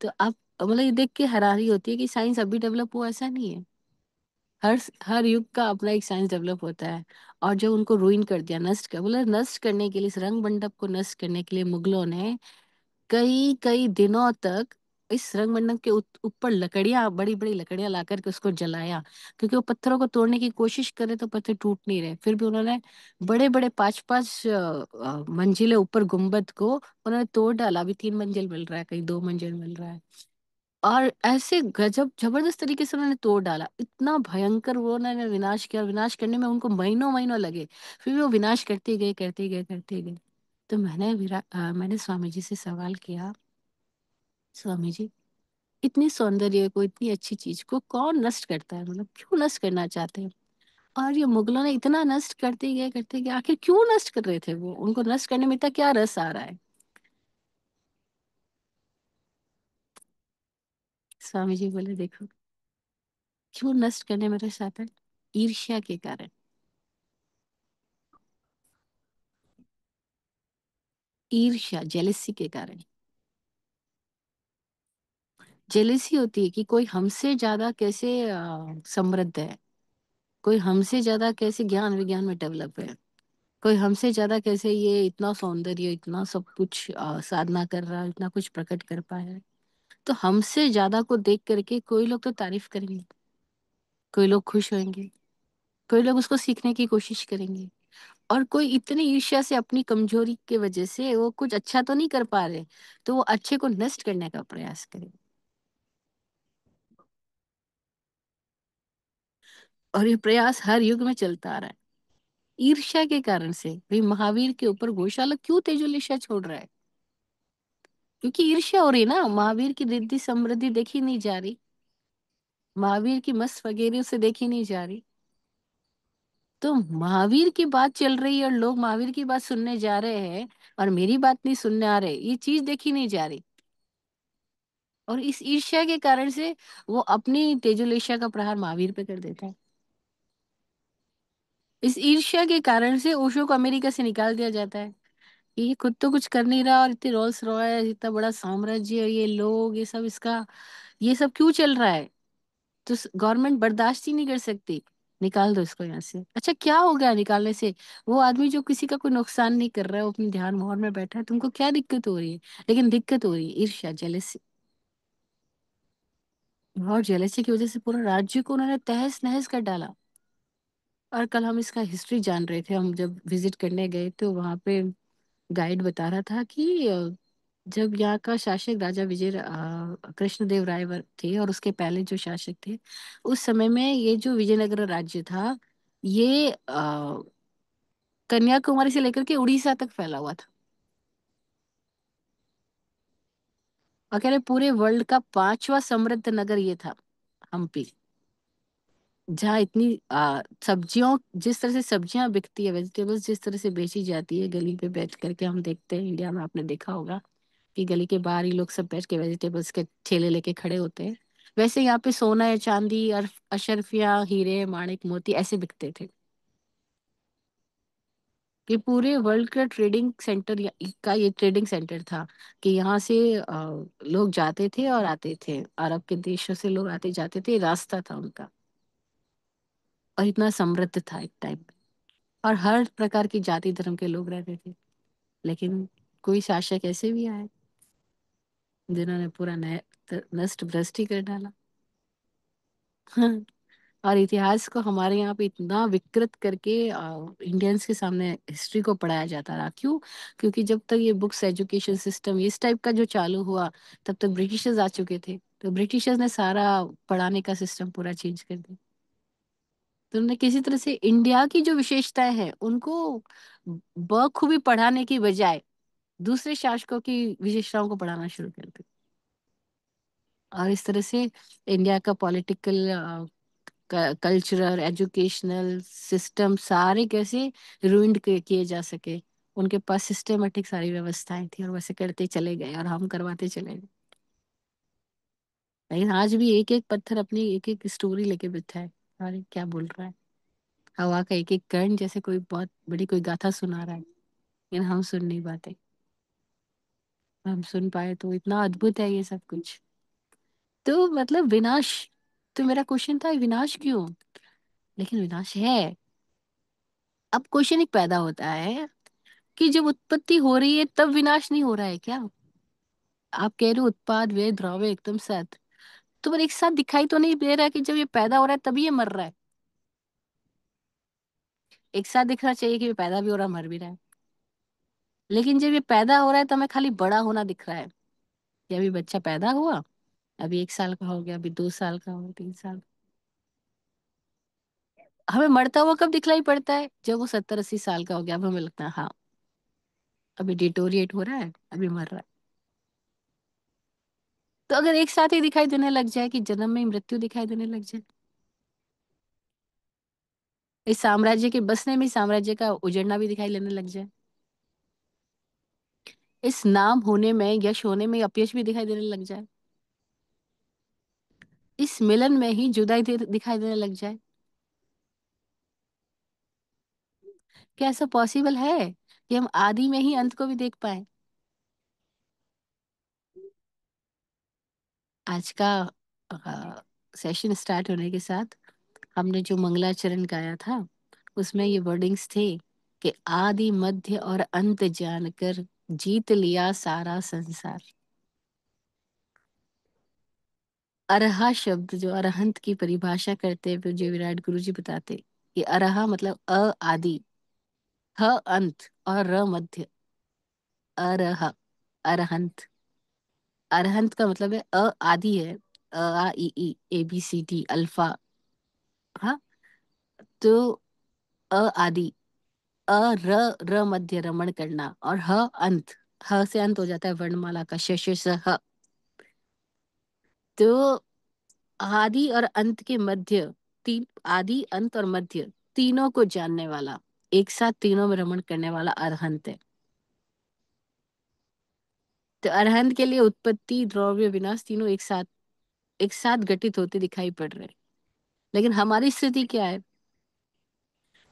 तो आप, मतलब ये देख के हैरानी होती है कि साइंस अभी डेवलप हुआ, ऐसा नहीं है। हर युग का अपना एक साइंस डेवलप होता है। और जब उनको रूइन कर दिया, नष्ट कर, मतलब नष्ट करने के लिए, इस रंग मंडप को नष्ट करने के लिए मुगलों ने कई कई दिनों तक इस रंग मंडप के ऊपर लकड़ियां, बड़ी बड़ी लकड़ियां ला करके उसको जलाया। क्योंकि वो पत्थरों को तोड़ने की कोशिश करे तो पत्थर टूट नहीं रहे, फिर भी उन्होंने बड़े बड़े पांच पांच मंजिले ऊपर गुम्बद को उन्होंने तोड़ डाला। अभी 3 मंजिल मिल रहा है, कहीं 2 मंजिल मिल रहा है। और ऐसे गजब जबरदस्त तरीके से उन्होंने तोड़ डाला, इतना भयंकर वो उन्होंने विनाश किया, और विनाश करने में उनको महीनों महीनों लगे। फिर भी वो विनाश करते गए, करते गए, करते गए। तो मैंने स्वामी जी से सवाल किया, स्वामी जी, इतनी सौंदर्य को, इतनी अच्छी चीज को कौन नष्ट करता है, मतलब क्यों नष्ट करना चाहते हैं? और ये मुगलों ने इतना नष्ट करते गए, करते गए, आखिर क्यों नष्ट कर रहे थे वो, उनको नष्ट करने में इतना क्या रस आ रहा है? स्वामी जी बोले, देखो, क्यों नष्ट करने में रस आता है? ईर्ष्या के कारण। ईर्ष्या, जेलिसी के कारण। जेलिसी होती है कि कोई हमसे ज्यादा कैसे समृद्ध है, कोई हमसे ज्यादा कैसे ज्ञान विज्ञान में डेवलप है, कोई हमसे ज्यादा कैसे ये इतना सौंदर्य, इतना सब कुछ साधना कर रहा है, इतना कुछ प्रकट कर पाया है। तो हमसे ज्यादा को देख करके कोई लोग तो तारीफ करेंगे, कोई लोग खुश होंगे, कोई लोग उसको सीखने की कोशिश करेंगे। और कोई इतनी ईर्ष्या से, अपनी कमजोरी के वजह से वो कुछ अच्छा तो नहीं कर पा रहे, तो वो अच्छे को नष्ट करने का प्रयास करें। और ये प्रयास हर युग में चलता आ रहा है, ईर्ष्या के कारण से। भाई महावीर के ऊपर गौशाला क्यों तेजोलिशा छोड़ रहा है? क्योंकि ईर्ष्या हो रही है ना, महावीर की रिद्धि समृद्धि देखी नहीं जा रही, महावीर की मस्त वगैरह से देखी नहीं जा रही। तो महावीर की बात चल रही है और लोग महावीर की बात सुनने जा रहे हैं, और मेरी बात नहीं सुनने आ रहे, ये चीज देखी नहीं जा रही। और इस ईर्ष्या के कारण से वो अपनी तेजोलिशा का प्रहार महावीर पे कर देता है। इस ईर्ष्या के कारण से ओशो को अमेरिका से निकाल दिया जाता है। ये खुद तो कुछ कर नहीं रहा, और इतनी रोल्स रॉयस, इतना बड़ा साम्राज्य, ये लोग, ये सब इसका, ये सब क्यों चल रहा है? तो गवर्नमेंट बर्दाश्त ही नहीं कर सकती, निकाल दो इसको यहाँ से। अच्छा, क्या हो गया निकालने से? वो आदमी जो किसी का कोई नुकसान नहीं कर रहा है, वो अपने ध्यान मोहन में बैठा है, तुमको क्या दिक्कत हो रही है? लेकिन दिक्कत हो रही है ईर्ष्या, जेलसी। और जेलसी की वजह से पूरा राज्य को उन्होंने तहस नहस कर डाला। और कल हम इसका हिस्ट्री जान रहे थे, हम जब विजिट करने गए तो वहां पे गाइड बता रहा था कि जब यहाँ का शासक राजा कृष्णदेव राय थे, और उसके पहले जो शासक थे, उस समय में ये जो विजयनगर राज्य था, ये कन्याकुमारी से लेकर के उड़ीसा तक फैला हुआ था। और कह रहे पूरे वर्ल्ड का पांचवा समृद्ध नगर ये था, हम्पी। जहाँ इतनी सब्जियों, जिस तरह से सब्जियां बिकती है, वेजिटेबल्स जिस तरह से बेची जाती है, गली पे बैठ करके हम देखते हैं, इंडिया में आपने देखा होगा कि गली के बाहर ही लोग सब बैठ के वेजिटेबल्स के ठेले लेके खड़े होते हैं। वैसे यहाँ पे सोना या चांदी और अशर्फिया, हीरे माणिक मोती ऐसे बिकते थे। ये पूरे वर्ल्ड का ट्रेडिंग सेंटर, का ये ट्रेडिंग सेंटर था। कि यहाँ से लोग जाते थे और आते थे, अरब के देशों से लोग आते जाते थे, रास्ता था उनका। और इतना समृद्ध था एक टाइम पे, और हर प्रकार की जाति धर्म के लोग रहते थे। लेकिन कोई शासक ऐसे भी आए जिन्होंने पूरा नष्ट भ्रष्ट ही कर डाला। और इतिहास को हमारे यहाँ पे इतना विकृत करके इंडियंस के सामने हिस्ट्री को पढ़ाया जाता रहा, क्यों? क्योंकि जब तक ये बुक्स, एजुकेशन सिस्टम इस टाइप का जो चालू हुआ, तब तक ब्रिटिशर्स आ चुके थे। तो ब्रिटिशर्स ने सारा पढ़ाने का सिस्टम पूरा चेंज कर दिया। तो उन्होंने किसी तरह से इंडिया की जो विशेषताएं हैं उनको बखूबी पढ़ाने की बजाय दूसरे शासकों की विशेषताओं को पढ़ाना शुरू कर दिया। और इस तरह से इंडिया का पॉलिटिकल कल्चरल एजुकेशनल सिस्टम सारे कैसे रूइंड किए जा सके। उनके पास सिस्टमेटिक सारी व्यवस्थाएं थी और वैसे करते चले गए और हम करवाते चले गए। लेकिन आज भी एक एक पत्थर अपनी एक एक स्टोरी लेके बैठा है। अरे क्या बोल रहा है, हवा का एक एक कण जैसे कोई बहुत बड़ी कोई गाथा सुना रहा है, लेकिन हम सुन नहीं पाते। हम सुन पाए तो इतना अद्भुत है ये सब कुछ। तो मतलब विनाश, तो मेरा क्वेश्चन था विनाश क्यों, लेकिन विनाश है। अब क्वेश्चन एक पैदा होता है कि जब उत्पत्ति हो रही है तब विनाश नहीं हो रहा है क्या। आप कह रहे हो उत्पाद व्यय द्रव्य एकदम सत, तो पर एक साथ दिखाई तो नहीं दे रहा है कि जब ये पैदा हो रहा है तभी ये मर रहा है। एक साथ दिखना चाहिए कि ये पैदा भी हो रहा है मर भी रहा है। लेकिन जब ये पैदा हो रहा है तो हमें खाली बड़ा होना दिख रहा है कि अभी बच्चा पैदा हुआ, अभी 1 साल का हो गया, अभी 2 साल का हो गया, 3 साल। हमें मरता हुआ कब दिखलाई पड़ता है, जब वो 70-80 साल का हो गया, अब हमें लगता है हाँ अभी डिटोरिएट हो रहा है, अभी मर रहा है। तो अगर एक साथ ही दिखाई देने लग जाए कि जन्म में ही मृत्यु दिखाई देने लग जाए, इस साम्राज्य के बसने में ही साम्राज्य का उजड़ना भी दिखाई देने लग जाए, इस नाम होने में यश होने में अपयश भी दिखाई देने लग जाए, इस मिलन में ही जुदाई दिखाई देने लग जाए, क्या ऐसा पॉसिबल है कि हम आदि में ही अंत को भी देख पाए। आज का सेशन स्टार्ट होने के साथ हमने जो मंगलाचरण गाया था उसमें ये वर्डिंग्स थे कि आदि मध्य और अंत जानकर जीत लिया सारा संसार। अरहा शब्द जो अरहंत की परिभाषा करते हुए जो विराट गुरु जी बताते कि अरहा मतलब अ आदि, ह अंत और र मध्य। अरह, अरहंत। अरहंत का मतलब है अ आदि है, आ ई ई A B C D alpha. हाँ, तो अ आदि, अ र र मध्य रमण करना, और ह अंत, ह से अंत हो जाता है वर्णमाला का श श स ह। तो आदि और अंत के मध्य, तीन आदि अंत और मध्य तीनों को जानने वाला, एक साथ तीनों में रमण करने वाला अरहंत है। तो अरहंत के लिए उत्पत्ति द्रव्य विनाश तीनों एक साथ घटित होते दिखाई पड़ रहे हैं। लेकिन हमारी स्थिति क्या है,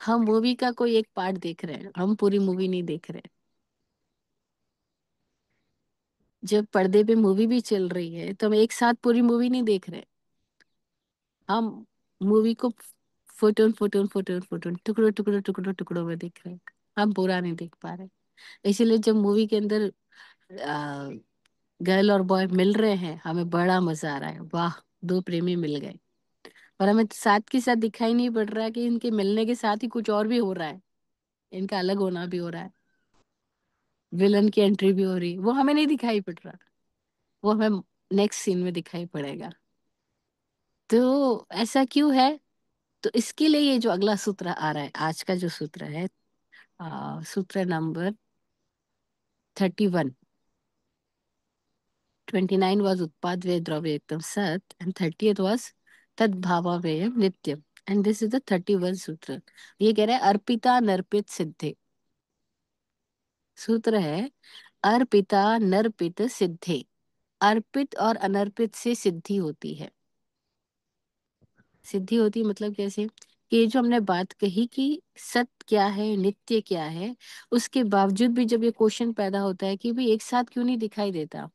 हम मूवी का कोई एक पार्ट देख रहे हैं, हम पूरी मूवी नहीं देख रहे। जब पर्दे पे मूवी भी चल रही है तो हम एक साथ पूरी मूवी नहीं देख रहे। हम मूवी को फोटोन फोटोन फोटोन फोटोन टुकड़ों टुकड़ों टुकड़ों टुकड़ों में देख रहे हैं। हम पूरा नहीं देख पा रहे। इसीलिए जब मूवी के अंदर गर्ल और बॉय मिल रहे हैं हमें बड़ा मजा आ रहा है, वाह दो प्रेमी मिल गए। और हमें साथ के साथ दिखाई नहीं पड़ रहा है कि इनके मिलने के साथ ही कुछ और भी हो रहा है, इनका अलग होना भी हो रहा है, विलन की एंट्री भी हो रही है, वो हमें नहीं दिखाई पड़ रहा। वो हमें नेक्स्ट सीन में दिखाई पड़ेगा। तो ऐसा क्यों है। तो इसके लिए ये जो अगला सूत्र आ रहा है, आज का जो सूत्र है, सूत्र नंबर 31। 29 was उत्पाद व्यय द्रव्य एकदम सत, एंड 30th was तद्भावा व्यय नित्यम। एंड दिस इज द 31 सूत्र। ये कह रहा है अर्पिता नर्पित सिद्धे। सूत्र है अर्पिता नर्पित सिद्धे। अर्पित और अनर्पित से सिद्धि होती है। सिद्धि होती है मतलब कैसे, कि ये जो हमने बात कही कि सत्य क्या है नित्य क्या है, उसके बावजूद भी जब ये क्वेश्चन पैदा होता है कि भाई एक साथ क्यों नहीं दिखाई देता,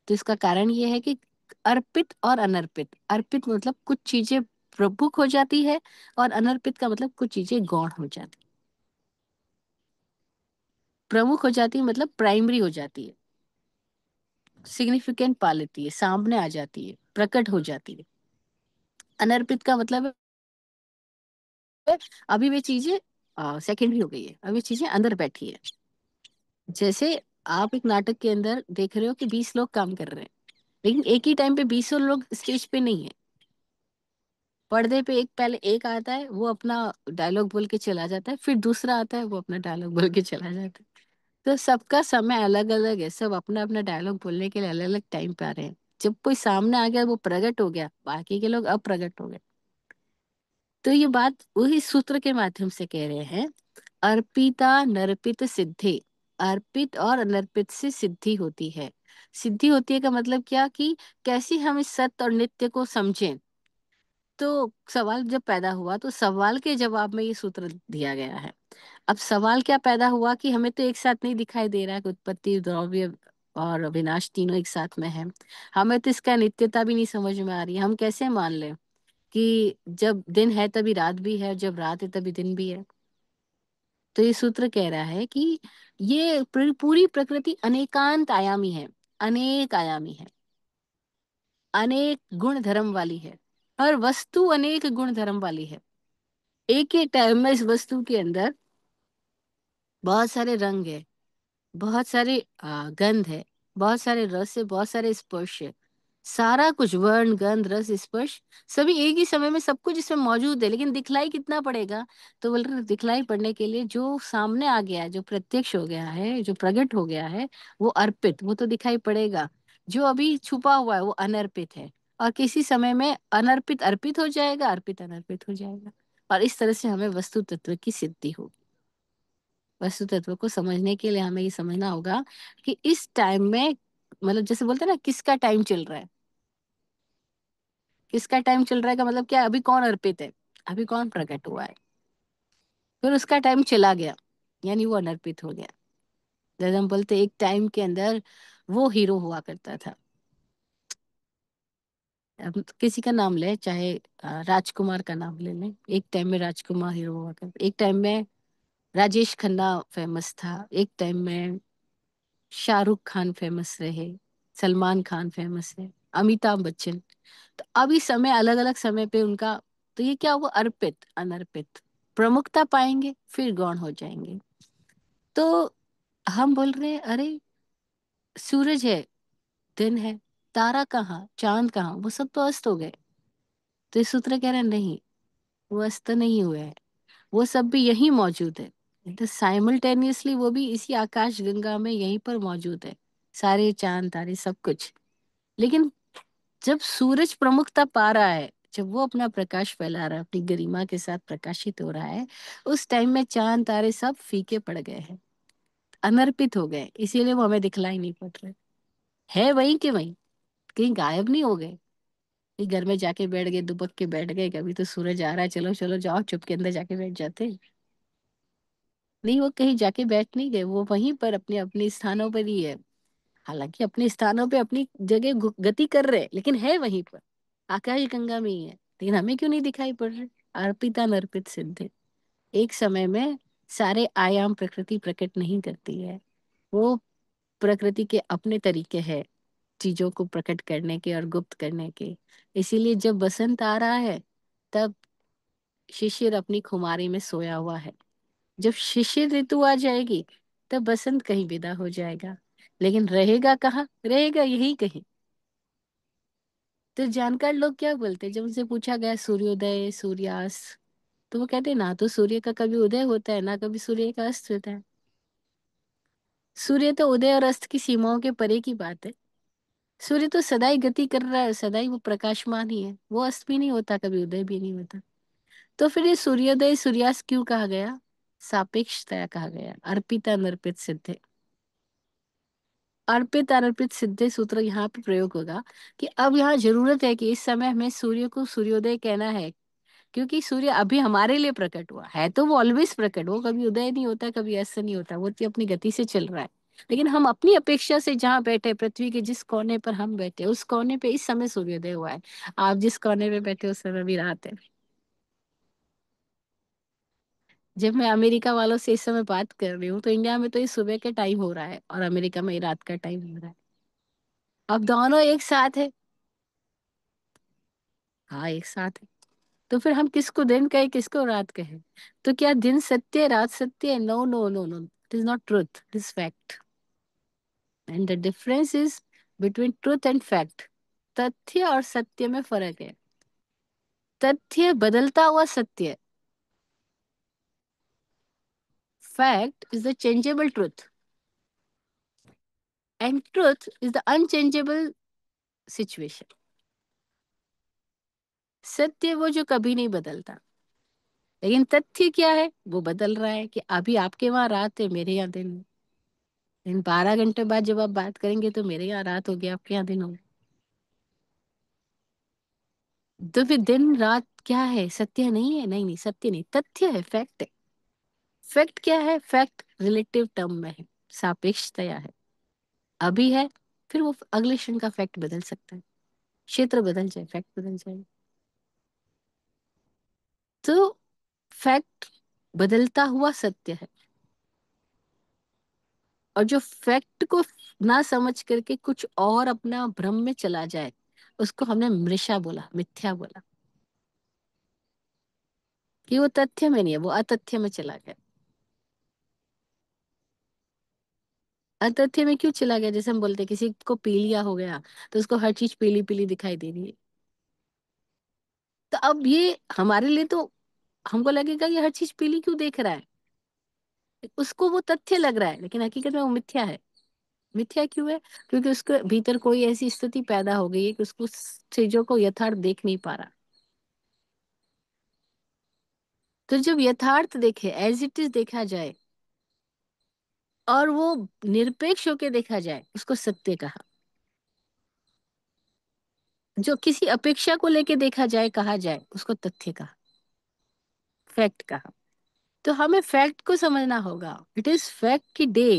तो इसका कारण ये है कि अर्पित और अनर्पित, अर्पित मतलब कुछ चीजें प्रमुख हो जाती है, और अनर्पित का मतलब कुछ चीजें गौण हो जाती। प्रमुख हो जाती है मतलब प्राइमरी हो जाती है, सिग्निफिकेंट पा लेती है, सामने आ जाती है, प्रकट हो जाती है। अनर्पित का मतलब है अभी वे चीजें सेकेंडरी हो गई है, अभी चीजें अंदर बैठी है। जैसे आप एक नाटक के अंदर देख रहे हो कि 20 लोग काम कर रहे हैं, लेकिन एक ही टाइम पे 20 लोग स्टेज पे नहीं है। पर्दे पे एक पहले एक आता है, वो अपना डायलॉग बोल के चला जाता है, फिर दूसरा आता है, वो अपना डायलॉग बोल के चला जाता है। तो सबका समय अलग अलग है, सब अपना अपना डायलॉग बोलने के लिए अलग अलग टाइम पे आ रहे हैं। जब कोई सामने आ गया वो प्रकट हो गया, बाकी के लोग अप्रगट हो गए। तो ये बात वही सूत्र के माध्यम से कह रहे हैं। अर्पिता नर्पित सिद्धि। अर्पित और अनर्पित से सिद्धि होती है। सिद्धि होती है का मतलब क्या कि कैसे हम इस सत्य और नित्य को समझें। तो सवाल जब पैदा हुआ तो सवाल के जवाब में ये सूत्र दिया गया है। अब सवाल क्या पैदा हुआ कि हमें तो एक साथ नहीं दिखाई दे रहा है कि उत्पत्ति, द्रव्य और विनाश तीनों एक साथ में है। हमें तो इसका नित्यता भी नहीं समझ में आ रही है। हम कैसे मान लें कि जब दिन है तभी रात भी है, जब रात है तभी दिन भी है। तो ये सूत्र कह रहा है कि ये पूरी प्रकृति अनेकांत आयामी है, अनेक आयामी है, अनेक गुण धर्म वाली है। हर वस्तु अनेक गुण धर्म वाली है। एक ही टाइम में इस वस्तु के अंदर बहुत सारे रंग है, बहुत सारे गंध है, बहुत सारे रस है, बहुत सारे स्पर्श है। सारा कुछ वर्ण गंध रस स्पर्श सभी एक ही समय में सब कुछ इसमें मौजूद है, लेकिन दिखलाई कितना पड़ेगा। तो बोल रहे दिखलाई पड़ने के लिए जो सामने आ गया है, जो प्रत्यक्ष हो गया है, जो प्रकट हो गया है, वो अर्पित, वो तो दिखाई पड़ेगा। जो अभी छुपा हुआ है वो अनर्पित है। और किसी समय में अनर्पित अर्पित हो जाएगा, अर्पित अनर्पित हो जाएगा। और इस तरह से हमें वस्तु तत्व की सिद्धि होगी। वस्तु तत्व को समझने के लिए हमें ये समझना होगा कि इस टाइम में, मतलब जैसे बोलते हैं ना, किसका टाइम चल रहा है। किसका टाइम चल रहा है का मतलब क्या है? अभी कौन अर्पित है, अभी कौन प्रकट हुआ है, फिर उसका टाइम चला गया, यानी वो अनर्पित हो गया। जैसे हम बोलते एक टाइम के अंदर वो हीरो हुआ करता था। अब किसी का नाम ले, चाहे राजकुमार का नाम ले लें। एक टाइम में राजकुमार हीरो हुआ करता, एक टाइम में राजेश खन्ना फेमस था, एक टाइम में शाहरुख खान फेमस रहे, सलमान खान फेमस है, अमिताभ बच्चन। तो अभी समय अलग अलग समय पे उनका, तो ये क्या हुआ, अर्पित अनर्पित, प्रमुखता पाएंगे फिर गौण हो जाएंगे। तो हम बोल रहे हैं अरे सूरज है, दिन है, तारा कहाँ, चांद कहाँ, वो सब तो अस्त हो गए। तो इस सूत्र कह रहे हैं नहीं, वो अस्त नहीं हुए हैं, वो सब भी यही मौजूद है। तो साइमल्टेनियसली वो भी इसी आकाश गंगा में यहीं पर मौजूद है, सारे चांद तारे सब कुछ। लेकिन जब सूरज प्रमुखता पा रहा है, जब वो अपना प्रकाश फैला रहा है, अपनी गरिमा के साथ प्रकाशित हो रहा है, उस टाइम में चांद तारे सब फीके पड़ गए हैं, अनर्पित हो गए, इसीलिए वो हमें दिखलाई नहीं पड़ रहे। है वहीं के वहीं, कहीं गायब नहीं हो गए कि घर में जाके बैठ गए, दुबक के बैठ गए, कभी तो सूरज आ रहा है, चलो चलो जाओ, चुप के अंदर जाके बैठ जाते। नहीं, वो कहीं जाके बैठ नहीं गए, वो वहीं पर अपने अपने स्थानों पर ही है। हालांकि अपने स्थानों पे अपनी जगह गति कर रहे हैं, लेकिन है वहीं पर, आकाश गंगा में ही है। लेकिन हमें क्यों नहीं दिखाई पड़ रहे? अर्पिता नर्पित सिद्धि। एक समय में सारे आयाम प्रकृति प्रकट नहीं करती है। वो प्रकृति के अपने तरीके हैं चीजों को प्रकट करने के और गुप्त करने के। इसीलिए जब बसंत आ रहा है, तब शिशिर अपनी खुमारी में सोया हुआ है। जब शिशिर ऋतु आ जाएगी, तब बसंत कहीं विदा हो जाएगा। लेकिन रहेगा कहाँ, रहेगा यही कहीं। तो जानकार लोग क्या बोलते हैं, जब उनसे पूछा गया सूर्योदय सूर्यास्त, तो वो कहते हैं ना तो सूर्य का कभी उदय होता है, ना कभी सूर्य का अस्त होता है। सूर्य तो उदय और अस्त की सीमाओं के परे की बात है। सूर्य तो सदाई गति कर रहा है, सदाई वो प्रकाशमान ही है, वो अस्त भी नहीं होता, कभी उदय भी नहीं होता। तो फिर ये सूर्योदय सूर्यास्त क्यों कहा गया? सापेक्षता कहा गया, अर्पित अनर्पित सिद्धे। अर्पित अनर्पित सिद्धे सूत्र यहाँ पे प्रयोग होगा कि अब यहाँ जरूरत है कि इस समय हमें सूर्य को सूर्योदय कहना है, क्योंकि सूर्य अभी हमारे लिए प्रकट हुआ है, तो वो ऑलवेज प्रकट, वो कभी उदय नहीं होता, कभी ऐसा नहीं होता, वो तो अपनी गति से चल रहा है। लेकिन हम अपनी अपेक्षा से जहाँ बैठे, पृथ्वी के जिस कोने पर हम बैठे, उस कोने पे इस समय सूर्योदय हुआ है। आप जिस कोने पे बैठे उस समय भी रात है। जब मैं अमेरिका वालों से इस समय बात कर रही हूँ, तो इंडिया में तो ये सुबह का टाइम हो रहा है और अमेरिका में ये रात का टाइम हो रहा है। अब दोनों एक साथ है। हाँ, एक साथ है। तो फिर हम किसको दिन कहे, किसको रात कहे? तो क्या दिन सत्य है, रात सत्य है? No no no no, it is not truth, it is fact. And the difference is between truth and fact. तथ्य और सत्य में फर्क है। तथ्य बदलता हुआ सत्य है, fact is the changeable truth, and truth is the unchangeable situation. सत्य वो जो कभी नहीं बदलता। लेकिन तथ्य क्या है, वो बदल रहा है कि अभी आपके वहां रात है, मेरे यहाँ दिन है। लेकिन 12 घंटे बाद जब आप बात करेंगे तो मेरे यहाँ रात होगी, आपके यहाँ दिन होगा। तो फिर दिन रात क्या है, सत्य नहीं है? नहीं नहीं, सत्य नहीं, तथ्य है, फैक्ट है। फैक्ट क्या है? फैक्ट रिलेटिव टर्म में है, सापेक्षतया है। अभी है, फिर वो अगले क्षण का फैक्ट बदल सकता है, क्षेत्र बदल जाए, फैक्ट बदल जाए। तो फैक्ट बदलता हुआ सत्य है। और जो फैक्ट को ना समझ करके कुछ और अपना भ्रम में चला जाए, उसको हमने मृषा बोला, मिथ्या बोला, कि वो तथ्य में नहीं है, वो अतथ्य में चला गया। अतथ्य में क्यों चला गया? जैसे हम बोलते हैं किसी को पीलिया हो गया, तो उसको हर चीज पीली पीली दिखाई दे रही है। तो अब ये हमारे लिए तो, हमको लगेगा ये हर चीज पीली क्यों देख रहा है, उसको वो तथ्य लग रहा है, लेकिन हकीकत में वो मिथ्या है। मिथ्या क्यों है? क्योंकि उसके भीतर कोई ऐसी स्थिति पैदा हो गई है कि उसको उस चीजों को यथार्थ देख नहीं पा रहा। तो जब यथार्थ देखे, एज इट इज देखा जाए, और वो निरपेक्ष होके देखा जाए, उसको सत्य कहा। जो किसी अपेक्षा को लेके देखा जाए, कहा जाए, उसको तथ्य कहा, फैक्ट कहा। तो हमें फैक्ट को समझना होगा। इट इज फैक्ट की day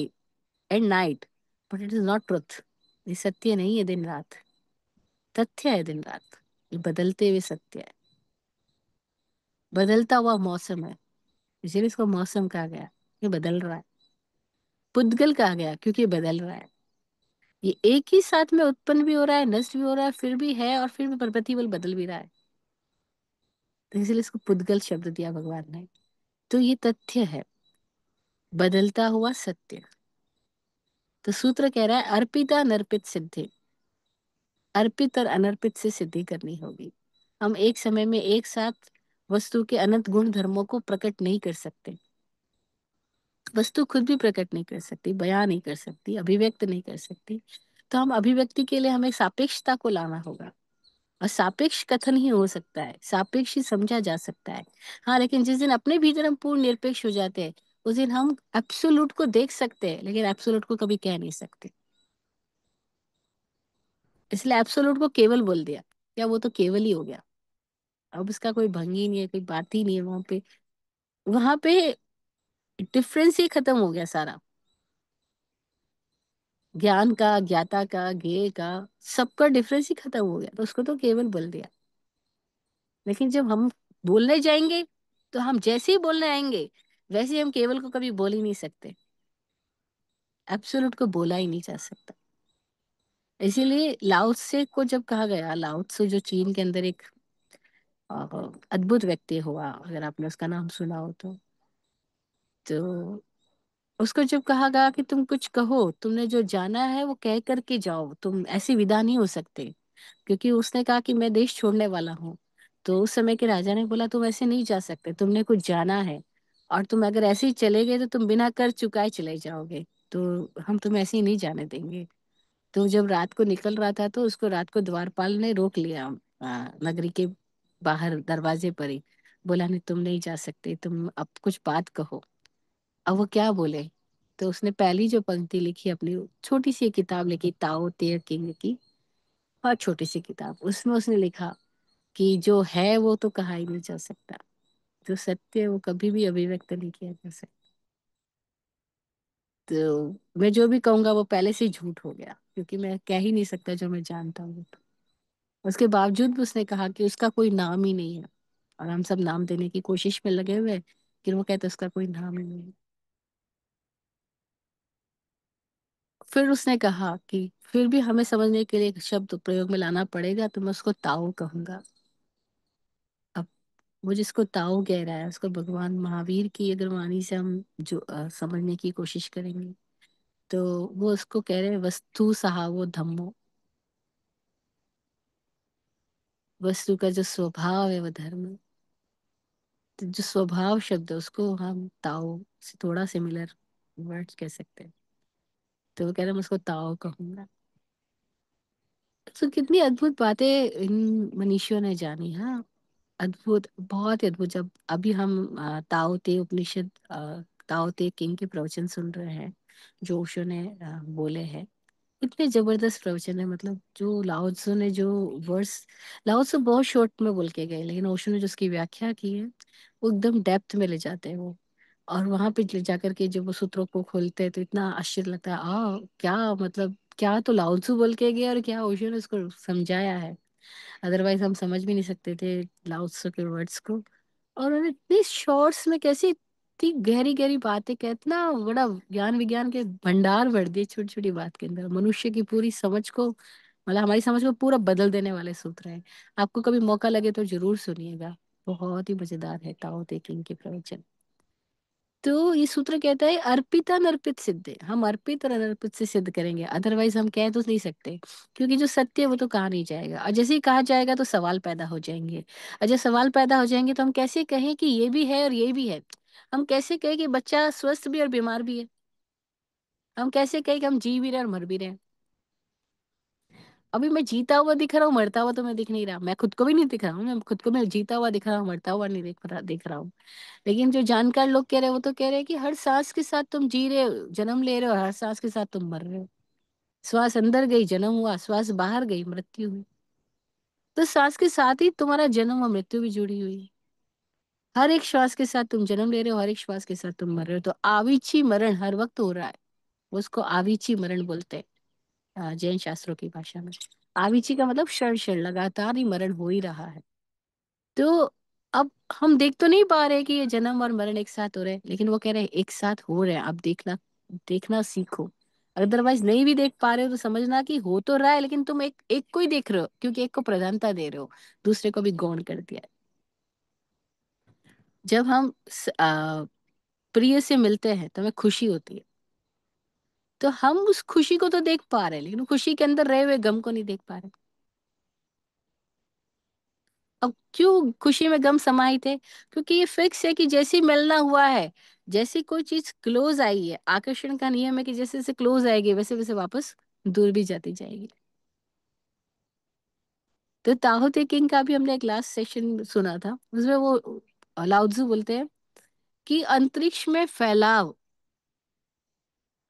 and night, but it is not truth. ये सत्य नहीं है दिन रात, तथ्य है दिन रात। ये बदलते हुए सत्य है, बदलता हुआ मौसम है, इसलिए इसको मौसम कहा गया। ये बदल रहा है। पुद्गल कहा गया क्योंकि ये बदल रहा है। ये एक ही साथ में उत्पन्न भी हो रहा है, नष्ट भी हो रहा है, फिर भी है, और फिर भी प्रतिपल बदल भी रहा है। तो इसलिए इसको पुद्गल शब्द दिया भगवान ने। तो ये तथ्य है, बदलता हुआ सत्य। तो सूत्र कह रहा है अर्पिता नर्पित सिद्धि। अर्पित और अनर्पित से सिद्धि करनी होगी। हम एक समय में एक साथ वस्तु के अनंत गुण धर्मों को प्रकट नहीं कर सकते। वस्तु खुद भी प्रकट नहीं कर सकती, बयान नहीं कर सकती, अभिव्यक्त नहीं कर सकती। तो हम अभिव्यक्ति के लिए हमें सापेक्षता को लाना होगा। और सापेक्ष कथन ही हो सकता है, सापेक्ष ही समझा जा सकता है। हाँ, लेकिन जिस दिन अपने भीतर हम पूर्ण निरपेक्ष हो जाते हैं, उस दिन हम एब्सोल्यूट को देख सकते हैं, लेकिन एब्सोल्यूट को कभी कह नहीं सकते। इसलिए एब्सोल्यूट को केवल बोल दिया, क्या वो तो केवल ही हो गया। अब उसका कोई भंग ही नहीं है, कोई बात ही नहीं है वहां पे। वहां पे डिफरेंस ही खत्म हो गया सारा। ज्ञान का, ज्ञाता का, ज्ञेय का, सबका डिफरेंस ही खत्म हो गया, तो उसको तो केवल बोल दिया। लेकिन जब हम बोलने जाएंगे, तो हम जैसे ही बोलने आएंगे, वैसे ही हम केवल को कभी बोल ही नहीं सकते। एब्सोल्यूट को बोला ही नहीं जा सकता। इसीलिए लाओत्से को जब कहा गया, लाओत्से जो चीन के अंदर एक अद्भुत व्यक्ति हुआ, अगर आपने उसका नाम सुना हो तो उसको जब कहा गया कि तुम कुछ कहो, तुमने जो जाना है वो कह करके जाओ, तुम ऐसे विदा नहीं हो सकते। क्योंकि उसने कहा कि मैं देश छोड़ने वाला हूँ। तो उस समय के राजा ने बोला तुम ऐसे नहीं जा सकते, तुमने कुछ जाना है, और तुम अगर ऐसे ही चले गए तो तुम बिना कर चुकाए चले जाओगे, तो हम तुम्हें ऐसे ही नहीं जाने देंगे। तो जब रात को निकल रहा था, तो उसको रात को द्वारपाल ने रोक लिया, नगरी के बाहर दरवाजे पर ही। बोला नहीं, तुम नहीं जा सकते, तुम अब कुछ बात कहो। अब वो क्या बोले? तो उसने पहली जो पंक्ति लिखी अपनी, छोटी सी किताब लिखी, ताओ तेर किंग की, और छोटी सी किताब, उसमें उसने लिखा कि जो है वो तो कहा ही नहीं जा सकता, जो सत्य है वो कभी भी अभिव्यक्त नहीं किया जा सकता। तो मैं जो भी कहूंगा वो पहले से ही झूठ हो गया, क्योंकि मैं कह ही नहीं सकता जो मैं जानता हूँ तो। उसके बावजूद भी उसने कहा कि उसका कोई नाम ही नहीं है। और हम सब नाम देने की कोशिश में लगे हुए हैं, कि वो कहते उसका कोई नाम ही नहीं है। फिर उसने कहा कि फिर भी हमें समझने के लिए एक शब्द प्रयोग में लाना पड़ेगा, तो मैं उसको ताओ कहूंगा। अब वो जिसको ताओ कह रहा है, उसको भगवान महावीर की अगर वाणी से हम जो समझने की कोशिश करेंगे, तो वो उसको कह रहे हैं वस्तु सहावो धम्मो। वस्तु का जो स्वभाव है वो धर्म है। तो जो स्वभाव शब्द है उसको हम ताओ से थोड़ा सिमिलर वर्ड्स कह सकते हैं। तो वो कह रहे हैं मैं उसको ताओ कहूंगा। तो कितनी अद्भुत बातें इन मनीषियों ने जानी। हाँ, अद्भुत, बहुत ही अद्भुत। जब अभी हम ताओ ते उपनिषद, ताओ ते किंग के प्रवचन सुन रहे हैं जो ओशो ने बोले हैं, इतने जबरदस्त प्रवचन है। मतलब जो लाओ त्सु ने जो वर्ड्स, लाओ त्सु बहुत शॉर्ट में बोल के गए, लेकिन ओशो ने जो उसकी व्याख्या की है वो एकदम डेप्थ में ले जाते हैं वो। और वहां पे ले जाकर के जब वो सूत्रों को खोलते हैं तो इतना आश्चर्य लगता है, क्या मतलब, क्या तो लाओ त्सु बोल के गया और क्या ओशो ने उसको समझाया है। अदरवाइज हम समझ भी नहीं सकते थे लाओ त्सु के वर्ड्स को। और उन्होंने इतनी शॉर्ट्स में कैसी इतनी गहरी गहरी बातें कह, इतना बड़ा ज्ञान विज्ञान के भंडार भर दिए छोटी छोटी बात के अंदर, मनुष्य की पूरी समझ को, मतलब हमारी समझ को पूरा बदल देने वाले सूत्र हैं। आपको कभी मौका लगे तो जरूर सुनिएगा, बहुत ही मजेदार है ताओ ते किंग के प्रवचन। तो ये सूत्र कहता है अर्पित अनर्पित सिद्धे, हम अर्पित और अनर्पित से सिद्ध करेंगे, अदरवाइज हम कह तो नहीं सकते। क्योंकि जो सत्य है वो तो कहा नहीं जाएगा, और जैसे ही कहा जाएगा तो सवाल पैदा हो जाएंगे। और जब सवाल पैदा हो जाएंगे तो हम कैसे कहें कि ये भी है और ये भी है। हम कैसे कहें कि बच्चा स्वस्थ भी और बीमार भी है। हम कैसे कहें कि हम जी भी रहे और मर भी रहे हैं। अभी मैं जीता हुआ दिख रहा हूँ, मरता हुआ तो मैं दिख नहीं रहा, मैं खुद को भी नहीं दिख रहा हूँ, मैं खुद को मैं जीता हुआ दिख रहा हूँ, मरता हुआ नहीं दिख रहा हूँ। लेकिन जो जानकार लोग कह रहे हैं वो तो कह रहे हैं कि हर सांस के साथ तुम जी रहे हो, जन्म ले रहे हो, और हर सांस के साथ तुम मर रहे हो। श्वास अंदर गई जन्म हुआ, श्वास बाहर गई मृत्यु हुई। तो सांस के साथ ही तुम्हारा जन्म और मृत्यु भी जुड़ी हुई है। हर एक श्वास के साथ तुम जन्म ले रहे हो, हर एक श्वास के साथ तुम मर रहे हो। तो आविची मरण हर वक्त हो रहा है, उसको आविची मरण बोलते हैं जैन शास्त्रों की भाषा में। आविची का मतलब क्षण क्षण लगातार ही मरण हो ही रहा है। तो अब हम देख तो नहीं पा रहे कि ये जन्म और मरण एक साथ हो रहे हैं, लेकिन वो कह रहे हैं एक साथ हो रहे हैं, अब देखना, देखना सीखो। अदरवाइज नहीं भी देख पा रहे हो तो समझना कि हो तो रहा है, लेकिन तुम एक एक को ही देख रहे हो, क्योंकि एक को प्रधानता दे रहे हो, दूसरे को भी गौण कर दिया है। जब हम प्रिय से मिलते हैं तो हमें खुशी होती है, तो हम उस खुशी को तो देख पा रहे हैं, लेकिन खुशी के अंदर रहे हुए गम को नहीं देख पा रहे। अब क्यों खुशी में गम समाहित है? क्योंकि ये फिक्स है कि जैसे ही मिलना हुआ है, जैसी कोई चीज क्लोज आई है, आकर्षण का नियम है कि जैसे जैसे क्लोज आएगी वैसे वैसे वापस दूर भी जाती जाएगी। तो ताहो ते किंग का भी हमने एक लास्ट सेशन सुना था, उसमें वो लाउत्जू बोलते हैं कि अंतरिक्ष में फैलाव,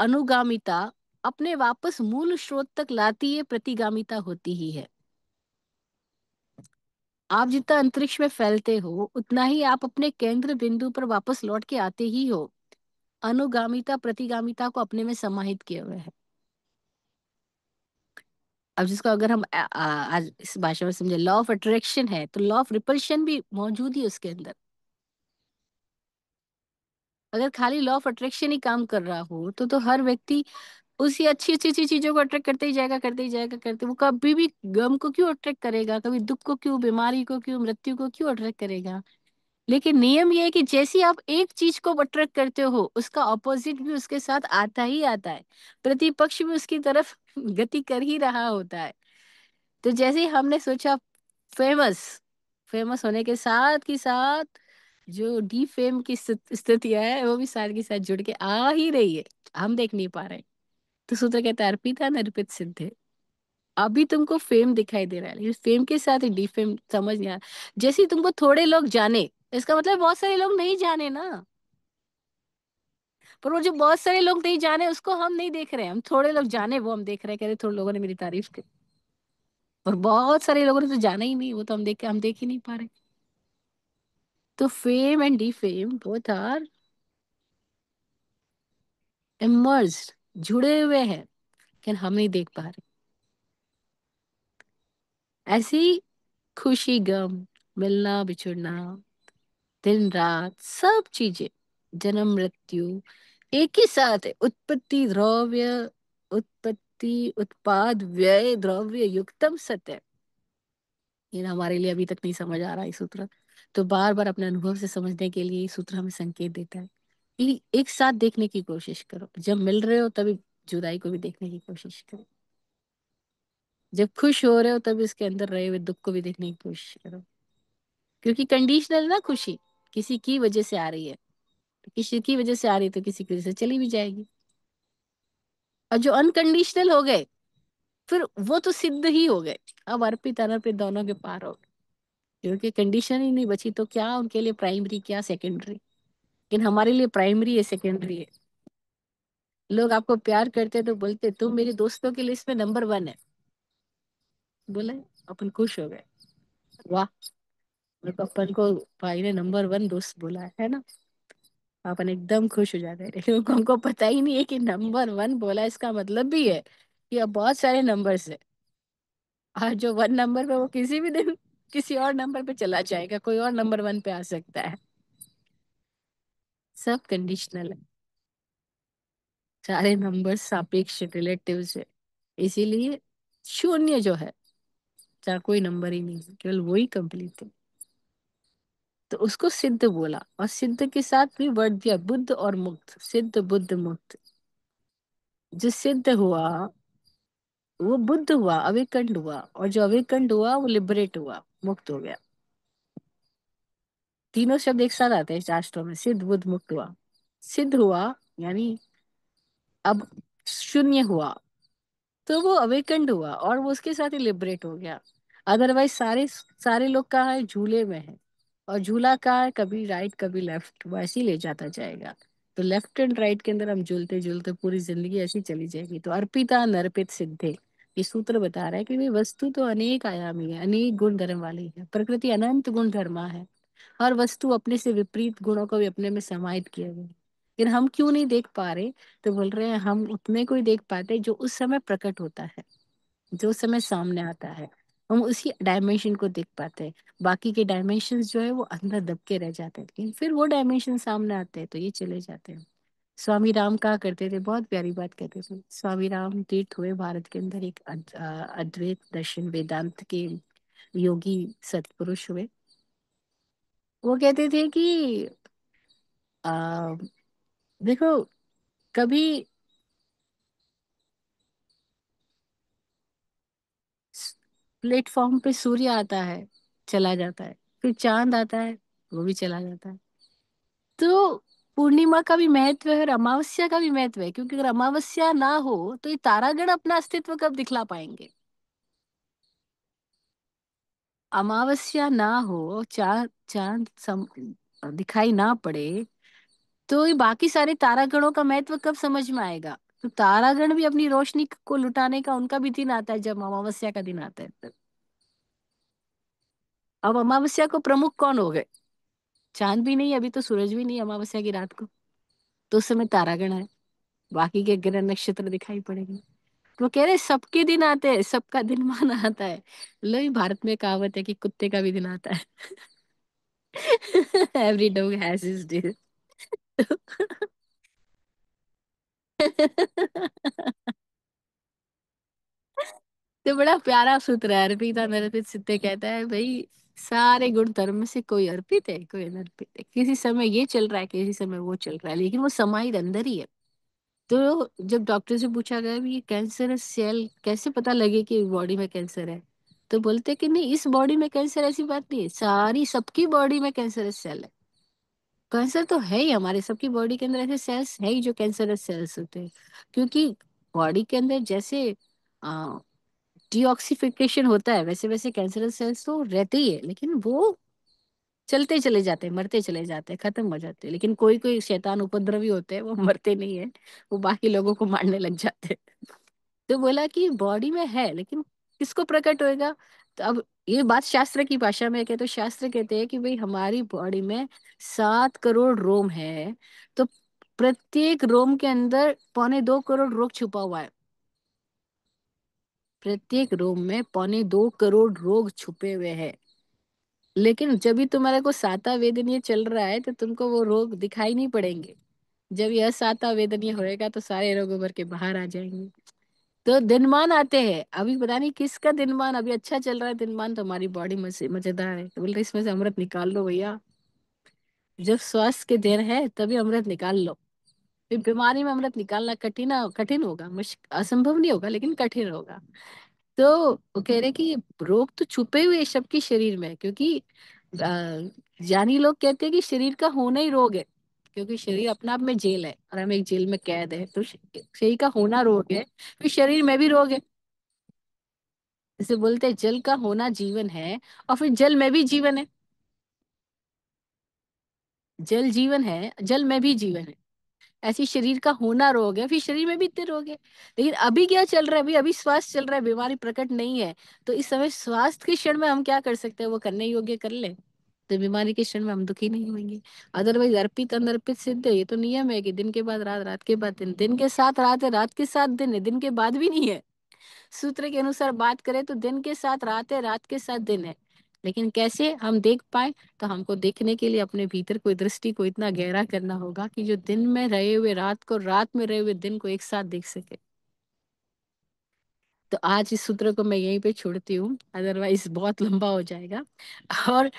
अनुगामिता अपने वापस मूल स्रोत तक लाती है, प्रतिगामिता होती ही है। आप जितना अंतरिक्ष में फैलते हो उतना ही आप अपने केंद्र बिंदु पर वापस लौट के आते ही हो। अनुगामिता प्रतिगामिता को अपने में समाहित किए हुए है। अब जिसको अगर हम आज इस भाषा में समझे, लॉ ऑफ अट्रैक्शन है तो लॉ ऑफ रिपल्शन भी मौजूद ही उसके अंदर। अगर खाली लॉ ऑफ अट्रैक्शन ही काम कर रहा हो तो हर व्यक्ति उसी अच्छी अच्छी अच्छी चीजों को अट्रैक्ट करते ही जाएगा, करते ही जाएगा, करते, वो कभी भी गम को क्यों अट्रैक्ट करेगा, कभी दुख को क्यों, बीमारी को क्यों, मृत्यु को क्यों अट्रैक्ट करेगा। लेकिन नियम ये है कि जैसे ही आप एक चीज को अट्रैक्ट करते हो उसका ऑपोजिट भी उसके साथ आता ही आता है, प्रतिपक्ष भी उसकी तरफ गति कर ही रहा होता है। तो जैसे ही हमने सोचा फेमस, फेमस होने के साथ की साथ जो डी फेम की स्थितियां है वो भी साथ के साथ जुड़ के आ ही रही है, हम देख नहीं पा रहे। तो सूत्र कहता है अर्पिता अर्पित सिद्धे। अभी तुमको फेम दिखाई दे रहा है, लेकिन फेम के साथ ही डी फेम समझ नहीं आ रहा। जैसे ही तुमको थोड़े लोग जाने, इसका मतलब बहुत सारे लोग नहीं जाने ना। पर वो जो बहुत सारे लोग नहीं जाने उसको हम नहीं देख रहे हैं, हम थोड़े लोग जाने वो हम देख रहे हैं, कह रहे थोड़े लोगों ने मेरी तारीफ की। और बहुत सारे लोगों ने तो जाना ही नहीं, वो तो हम देख ही नहीं पा रहे। तो fame and defame both are emerged, जुड़े हुए हैं, लेकिन हम नहीं देख पा रहे। ऐसी खुशी गम, मिलना बिछुड़ना, दिन रात सब चीजें, जन्म मृत्यु एक ही साथ है। उत्पत्ति द्रव्य, उत्पत्ति उत्पाद व्यय द्रव्य युक्तम सत्य। ये ना हमारे लिए अभी तक नहीं समझ आ रहा है सूत्र। तो बार बार अपने अनुभव से समझने के लिए ये सूत्र हमें संकेत देता है कि एक साथ देखने की कोशिश करो, जब मिल रहे हो तभी जुदाई को भी देखने की कोशिश करो, जब खुश हो रहे हो तभी उसके अंदर रहे हुए दुख को भी देखने की कोशिश करो। क्योंकि कंडीशनल ना खुशी किसी की वजह से आ रही है, किसी की वजह से आ रही है तो किसी की वजह से चली भी जाएगी। और जो अनकंडीशनल हो गए फिर वो तो सिद्ध ही हो गए, अब अर्पित अनर्पित दोनों के पार हो गए। क्योंकि कंडीशन ही नहीं बची, तो क्या उनके लिए प्राइमरी क्या सेकेंडरी। लेकिन हमारे लिए प्राइमरी है, सेकेंडरी है। लोग आपको प्यार करते तो बोलते तुम मेरी दोस्तों की लिस्ट में नंबर 1 है। बोले, अपन खुश हो गए। वाह, मेरे को अपन को भाई ने नंबर 1 दोस्त बोला है ना। अपन एकदम खुश हो जाते हैं। लेकिन उनको हमको पता ही नहीं है कि नंबर 1 बोला, इसका मतलब भी है कि अब बहुत सारे नंबर है। और जो 1 नंबर पे, वो किसी भी दिन किसी और नंबर पे चला जाएगा, कोई और नंबर 1 पे आ सकता है। सब कंडीशनल है। सारे नंबर सापेक्ष रिलेटिव्स है। इसीलिए शून्य जो है, चाहे कोई नंबर ही नहीं है, केवल वही कंप्लीट है। तो उसको सिद्ध बोला, और सिद्ध के साथ भी वर्ड दिया, बुद्ध और मुक्त, सिद्ध बुद्ध मुक्त। जो सिद्ध हुआ वो बुद्ध हुआ, अविकंड हुआ, और जो अविकंड हुआ वो लिबरेट हुआ, मुक्त हो गया। तीनों शब्द एक साथ आते हैं शास्त्रों में, सिद्ध बुद्ध मुक्त हुआ। सिद्ध हुआ यानी अब शून्य हुआ, तो वो अवेकंड हुआ, और वो उसके साथ ही लिबरेट हो गया। अदरवाइज सारे सारे लोग कहाँ है, झूले में है। और झूला कहाँ है, कभी राइट कभी लेफ्ट, वो ऐसे ही ले जाता जाएगा। तो लेफ्ट एंड राइट के अंदर हम झूलते झूलते पूरी जिंदगी ऐसी चली जाएगी। तो अर्पिता नरपित सिद्धे, ये सूत्र बता रहा है कि भाई वस्तु तो अनेक आयामी है, अनेक गुण धर्म वाली है, प्रकृति अनंत गुण धर्मा है। हर वस्तु अपने से विपरीत गुणों को भी अपने में समाहित किया गया है। लेकिन हम क्यों नहीं देख पा रहे। तो बोल रहे हैं हम उतने को ही देख पाते जो उस समय प्रकट होता है, जो उस समय सामने आता है। हम उसी डायमेंशन को देख पाते हैं। बाकी के डायमेंशंस जो है वो अंदर दबके रह जाते हैं, लेकिन फिर वो डायमेंशन सामने आते हैं तो ये चले जाते हैं। स्वामी राम कहा करते थे, बहुत प्यारी बात कहते थे। स्वामी राम तीर्थ हुए भारत के अंदर, एक अद्वैत दर्शन वेदांत के योगी सत्पुरुष हुए। वो कहते थे कि आ, देखो, कभी प्लेटफॉर्म पे सूर्य आता है, चला जाता है, फिर चांद आता है, वो भी चला जाता है। तो पूर्णिमा का भी महत्व है और अमावस्या का भी महत्व है, क्योंकि अगर अमावस्या ना हो तो ये तारागण अपना अस्तित्व कब दिखला पाएंगे। अमावस्या ना हो, चांद चांद दिखाई ना पड़े, तो ये बाकी सारे तारागणों का महत्व कब समझ में आएगा। तो तारागण भी अपनी रोशनी को लुटाने का उनका भी दिन आता है, जब अमावस्या का दिन आता है। अब अमावस्या को प्रमुख कौन हो गए, चांद भी नहीं, अभी तो सूरज भी नहीं अमावस्या की रात को। तो उस समय तारागण है, बाकी के ग्रह नक्षत्र दिखाई पड़ेंगे। तो कह रहे सबके दिन आते हैं, सबका दिन मान आता है। लो, ये भारत में कहावत है कि कुत्ते का भी दिन आता है। Every dog has his day. तो बड़ा प्यारा सूत्र है, अर्पित अनर्पित सिद्ध कहता है भाई, सारे गुण धर्म में से कोई अर्पित है कोई अनर्पित है। किसी समय ये चल रहा है, किसी समय वो चल रहा है, लेकिन वो समाहित अंदर ही है। तो जब डॉक्टर से पूछा गया भी ये कैंसर सेल कैसे पता लगे कि बॉडी में कैंसर है, तो बोलते कि नहीं, इस बॉडी में कैंसर ऐसी बात नहीं है, सारी सबकी बॉडी में कैंसर सेल है। कैंसर तो है ही, हमारे सबकी बॉडी के अंदर ऐसे सेल्स है ही जो कैंसरस सेल्स होते हैं। क्योंकि बॉडी के अंदर जैसे डिऑक्सीफिकेशन होता है, वैसे वैसे कैंसरस सेल्स तो रहते ही है, लेकिन वो चलते चले जाते हैं, मरते चले जाते हैं, खत्म हो जाते हैं। लेकिन कोई कोई शैतान उपद्रवी होते हैं, वो मरते नहीं है, वो बाकी लोगों को मारने लग जाते हैं। तो बोला कि बॉडी में है, लेकिन किसको प्रकट होएगा। तो अब ये बात शास्त्र की भाषा में कहते, तो शास्त्र कहते हैं कि भाई हमारी बॉडी में 7 करोड़ रोम है। तो प्रत्येक रोम के अंदर 2.25 करोड़ रोग छुपा हुआ है। प्रत्येक रोम में 2.25 करोड़ रोग छुपे हुए हैं। लेकिन जब भी तुम्हारे को साता वेदनीय चल रहा है तो तुमको वो रोग दिखाई नहीं पड़ेंगे। जब यह साता वेदनीय होएगा तो सारे रोग उभर के बाहर आ जाएंगे। तो दिनमान आते हैं, अभी पता नहीं किसका दिनमान अभी अच्छा चल रहा है, दिनमान तो हमारी बॉडी में से मजेदार है, तो बोल रहे इसमें से अमृत निकाल लो भैया। जब स्वास्थ्य के दिन है तभी अमृत निकाल लो। फिर बीमारी में अमृत निकालना कठिन कठिन होगा, मुश्किल असंभव नहीं होगा, लेकिन कठिन होगा। तो वो कह रहे कि रोग तो छुपे हुए हैं सबके शरीर में, क्योंकि ज्ञानी लोग कहते हैं कि शरीर का होना ही रोग है। क्योंकि शरीर अपने आप में जेल है और हम एक जेल में कैद है, तो शरीर का होना रोग है, फिर शरीर में भी रोग है। जैसे बोलते हैं जल का होना जीवन है, और फिर जल में भी जीवन है। जल जीवन है, जल में भी जीवन है। ऐसे ही शरीर का होना रोग है, फिर शरीर में भी इतने रोग है। लेकिन अभी क्या चल रहा है, अभी अभी स्वास्थ्य चल रहा है, बीमारी प्रकट नहीं है। तो इस समय स्वास्थ्य के क्षण में हम क्या कर सकते हैं, वो करने योग्य कर ले, तो बीमारी के क्षण में हम दुखी नहीं होंगे। अदरवाइज अर्पित अनर्पित सिद्ध है, ये तो नियम है कि दिन के बाद रात, रात के बाद दिन, दिन के साथ रात है, रात के साथ दिन है, दिन के बाद भी नहीं है। सूत्र के अनुसार बात करें तो दिन के साथ रात है, रात के साथ दिन है। लेकिन कैसे हम देख पाए, तो हमको देखने के लिए अपने भीतर कोई दृष्टि को इतना गहरा करना होगा कि जो दिन में रहे हुए रात को, रात में रहे हुए दिन को एक साथ देख सके। तो आज इस सूत्र को मैं यहीं पे छोड़ती हूँ, अदरवाइज बहुत लंबा हो जाएगा। और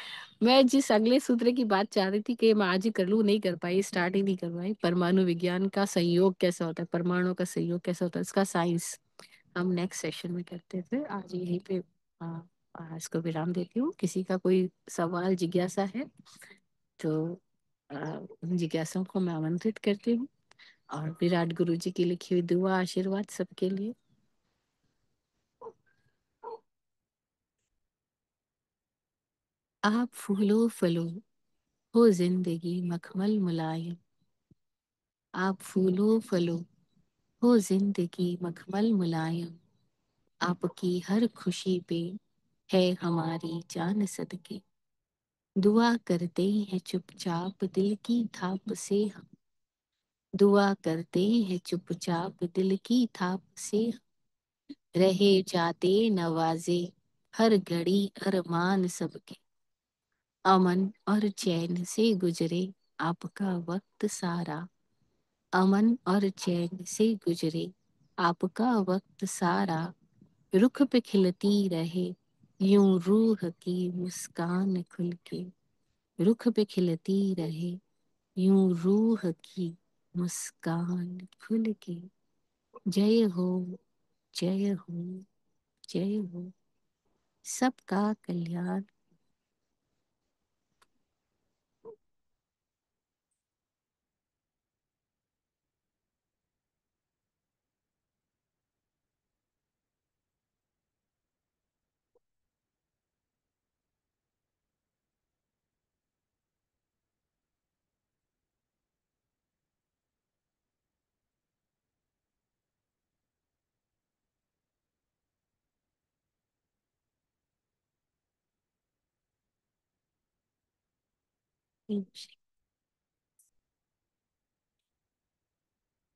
मैं जिस अगले सूत्र की बात चाह रही थी कि मैं आज ही कर लूँ, नहीं कर पाई, स्टार्ट ही नहीं कर पाई। परमाणु विज्ञान का संयोग कैसा होता है, परमाणु का संयोग कैसा होता है, इसका साइंस हम नेक्स्ट सेशन में करते थे। आज यहीं पे आ, इसको विराम देती हूँ। किसी का कोई सवाल जिज्ञासा है तो उन जिज्ञासाओं को मैं आमंत्रित करती हूँ। और विराट गुरु जी की लिखी हुई दुआ आशीर्वाद सबके लिए। आप फूलो फलो, हो जिंदगी मखमल मुलायम। आप फूलो फलो, हो जिंदगी मखमल मुलायम। आपकी हर खुशी पे है हमारी जान सदके। दुआ करते हैं चुपचाप दिल की थाप से हम। दुआ करते हैं चुपचाप दिल की थाप से हम। रहे जाते नवाजे हर घड़ी अरमान सबके। अमन और चैन से गुजरे आपका वक्त सारा। अमन और चैन से गुजरे आपका वक्त सारा। रुख पे खिलती रहे यूं रूह की मुस्कान खुल के। रुख पे खिलती रहे यूं रूह की मुस्कान खुल के। जय हो, जय हो, जय हो। सबका कल्याण।